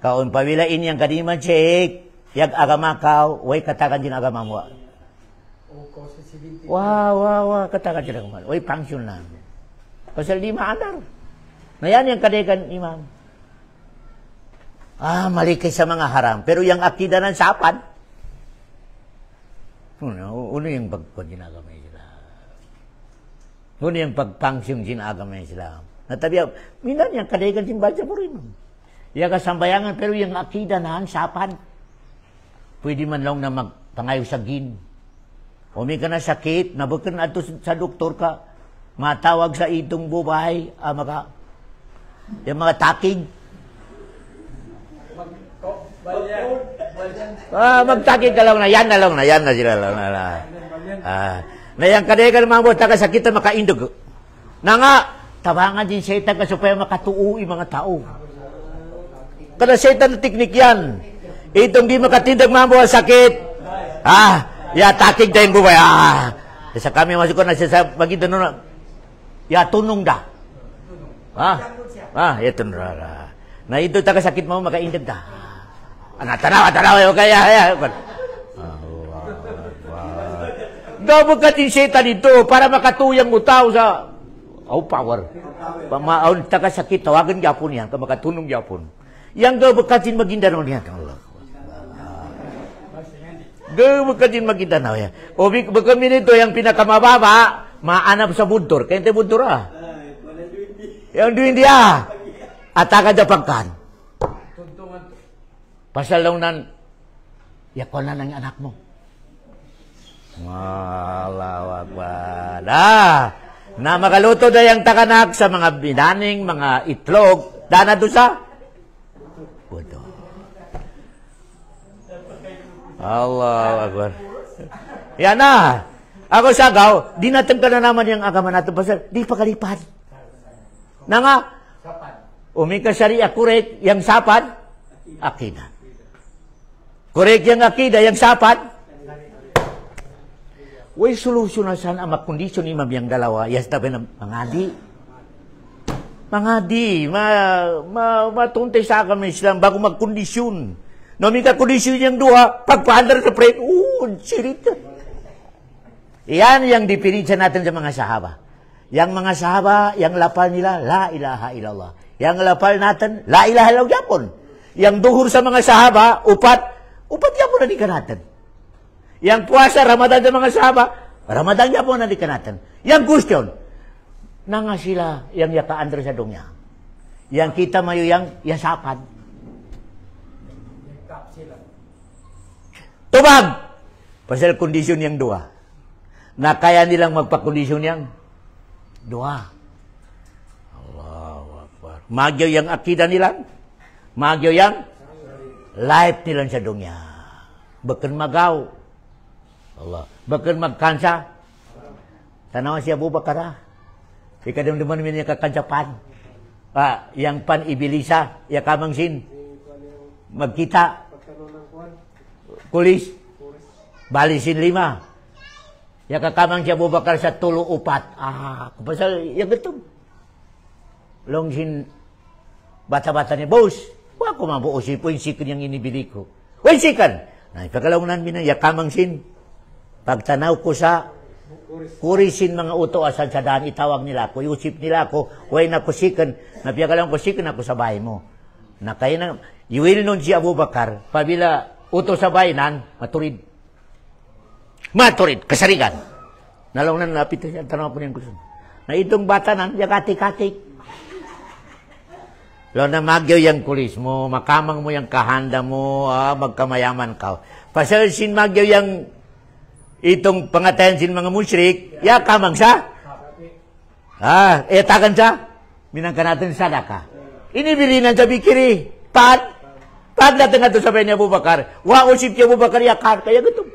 Kaun pawilain yung kanima check, yung agama ka, way katakan din agama mo. Wow, katakan din agama. Way function lang. Pasal di maandar. Na yan yung kadekan imam. Malikay sa mga haram. Pero yung akida ng sapad, uno yung pagpagginagama sila. Uno yung pagpangsyong ginagama sila. Natabiyaw, minan yung kadekan simbaja mo rin. Yung kasambayangan, pero yung akida na sapad, pwede man lang na magpangayo sa gin. O may ka na sakit, nabukan na ito sa doktor ka, matawag sa itong buhay, yung mga takig. Magtakig ka lang na, yan na sila lang na. Na yung kadekan mga mo, taga-sakitan makaindog. Na nga, tabangan din setan ka supaya makatuui mga tao. Kada setan na teknik yan. Itong di makatindag mga mo sakit. Takig tayong buhay. Sa kami masuk ko na siya sa magitan na. Ya tunong da. Ah, Jambon siya. ya tunong da. Na ito sakit mo makaindag da. Tanaw yo kaya ya. Gabukatin setan itu para makatuyang utaw sa power. Pamaon sakit tawagan gyapon yan, makatunong gyapon. Yang gabukatin magindanon niya Allah. Gabukatin magindanon ya. O baka minito yang pinakamababa, maanap sa buntor. Kaya ito buntor Yang duwin dia. Ataka dapagkan. Pasal lang nan, yakon na ng anak mo. Allahu Akbar. Na makaluto na yung takanak sa mga binaning, mga itlog. Dana doon sa buto. Allahu Akbar. Yan na. Ako sagaw, di natin ka na naman yung agama natin. Pasal, di pa kalipad. Na nga, umika syariah kurek, yung sapad, akidah. Kurek yung akidah, yung sapad, way solusyon na sana ang makondisyon imam yang dalawa. Yes, tabi na mangadi, matuntay sa kami Islam bago magkondisyon. No, may kondisyon yung dua, pagpaandar sa prayed, sirit. Yan yung diferensya natin sa mga sahaba. Yang mga sahaba, yang lapal nila, la ilaha illallah. Yang lapal natin, la ilaha illallah yapon. Yang duhur sa mga sahaba, upat yapon na di ka natin. Yang puasa Ramadan sa mga sahaba, Ramadan niya po na di ka natin. Yang question, na nga sila yang yakaandar sa dunya. Yang kita mayo yang yasapan. Tubag! Pasal kondisyon yang dua. Na kaya nilang magpakondisyon yang dua. Allahu Akbar. Magyaw yang akida nilang. Magyaw yang life nilang sa dunya. Bakan magaw. Allah. Bakan magkansa. Tanaw si Abu Bakar. Ikadamdaman niya kakansapan. Yang pan ibilisa. Ya kamang sin. Magkita. Kulis. Balisin 5. Ya kakamang si Abu Bakar sa 3-4. Pasal ya betul. Long sin bata-bata ni bos. Wa ko mabuos po insikan yang inibili ko. Wa insikan. Nah, pagkalaunan mina ya kamang sin. Pagtanaw ko sa kurisin mga uto asal sa daan itawag nila ko, iusip nila ko, way na kusikan, napiyakalang kusikan ako sa bahay mo. Na kaya na, iwil nun si Abu Bakar, pabila uto sa bahay nan, maturid. Maturid, kasarigan. Nalaw na napit siya, tanong po niyan ko. Na itong bata nan, yakatik-katik. Lo na magyaw yung kulis mo, makamang mo yung kahanda mo, magkamayaman ka. Pasal sin magyaw yung itong pangatayan sin mga musyrik, ya kamang sa? Takan sa? Minangka natin sadaka. Inibilinan sa bikiri. Pad natin nga ito sabi ni Abu Bakar. Wa usip si Abu Bakar yakar. Kaya gato.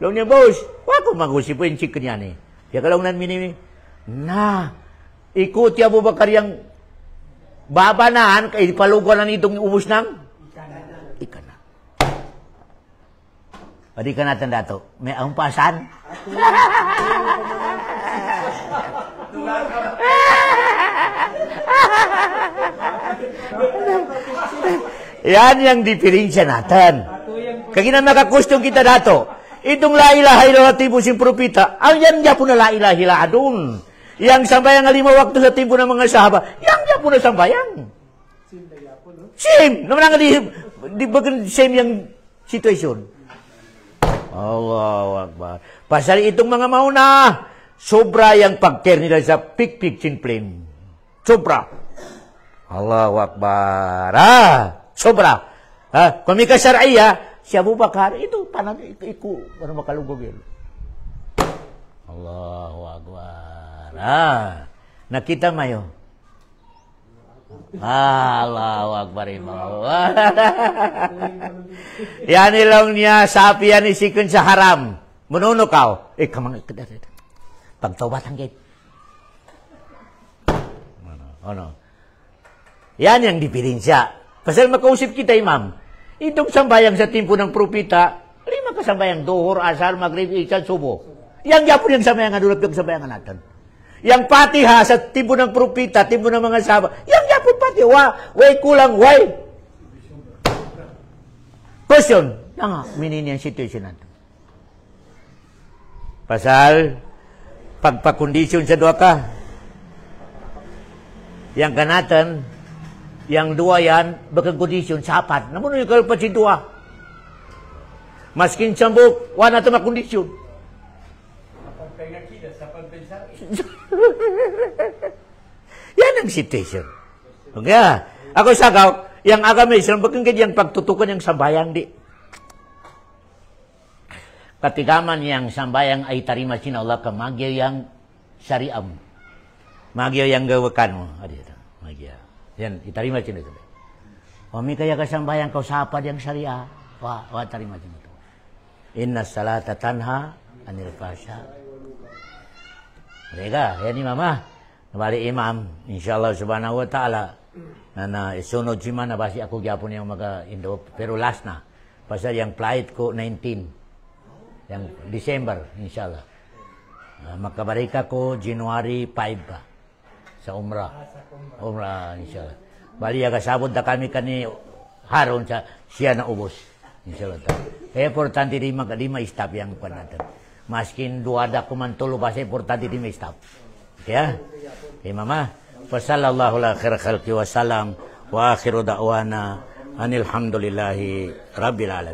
Long niya, boss, wa ko mag-usip po yung chicken yan eh. Kaya kalong nan minimi. Na, ikuti Abu Bakar yung babanahan, kaya paluguan na itong ubus ng ikan na. Padi ka natin dato. May ampasan. Yan yung diferensya natin. Kaya nakakustong kita dato. Itong la ilaha illallah tibo sin propita. Ang yan niya po na la ilaha illallah adun. Yang sambayang 5 waktu sa tibo ng mga sahaba. Yang niya po na sambayang. Same. Naman nga di bagan same yung situation. Allahu Akbar. Pasal itong mga mauna, sobra yung pag-care nila sa pik-pik sinplin. Sobra. Allahu Akbar. Sobra. Kung may kasyaraya, si Abu Bakar, ito, paano, ano makalugog yun? Allahu Akbar. Nakita mayo. Allahu Akbar. Yan ilang niya, sapi yan isikon sa haram. Mununo ka. Kamang ikadar. Pagtawbat ang gate. Ano? Yan yung diferensya. Pasal makausip kita, Imam. Itong sambayang sa timpo ng propita, 5 kasambayang, duhur, asar, maghrib, isyan, subo. Yang yapon yung sambayang adulap yung sambayang natin. Yang Fatihah sa timbo ng propeta, timbo ng mga sahabat. Yang yapon pati, way kulang, way. Question. Yang minin yung situation natin. Pasal, pagpakondisyon sa dua ka. Yang kanatan, yang dua yan, bagagkondisyon, sapat. Namun yung kalpat si dua. Maskin sambuk, wala na ito makondisyon. Yan ang situation. Okay. Ako sagaw, yang agama Islam, bakit yang pagtutukan yang sambayang di? Katikaman yang sambayang ay tarima sin Allah ka magya yang syariam. Magya yang gawakan mo. Adito, magya. Yan, itarima sin ito. Kami kaya ka sambayang kau sapad yang syariah. Wa tarima sin ito. Inna salata tanha anil fasya. Mereka, yan ni mama. Nabali imam, insyaAllah subhanahu wa ta'ala. Na isunod si man, basi ako gyapon yung mga Indo. Pero last na. Pasal yung flight ko, 19. Yang December, insyaAllah. Makabarika ko, January 5 ba. Sa Umrah. Umrah, insyaAllah. Bali, kasabot na kami kani haron siya na ubos. InsyaAllah. Kaya importante di ma-stop yung kwan natin. Maskin duada kumantulo basta importante di may stop. Kaya, kay mama, wasallallahu ala khair khalqi wa salam wa akhiru da'wana anil hamdulillahi rabbil alamin.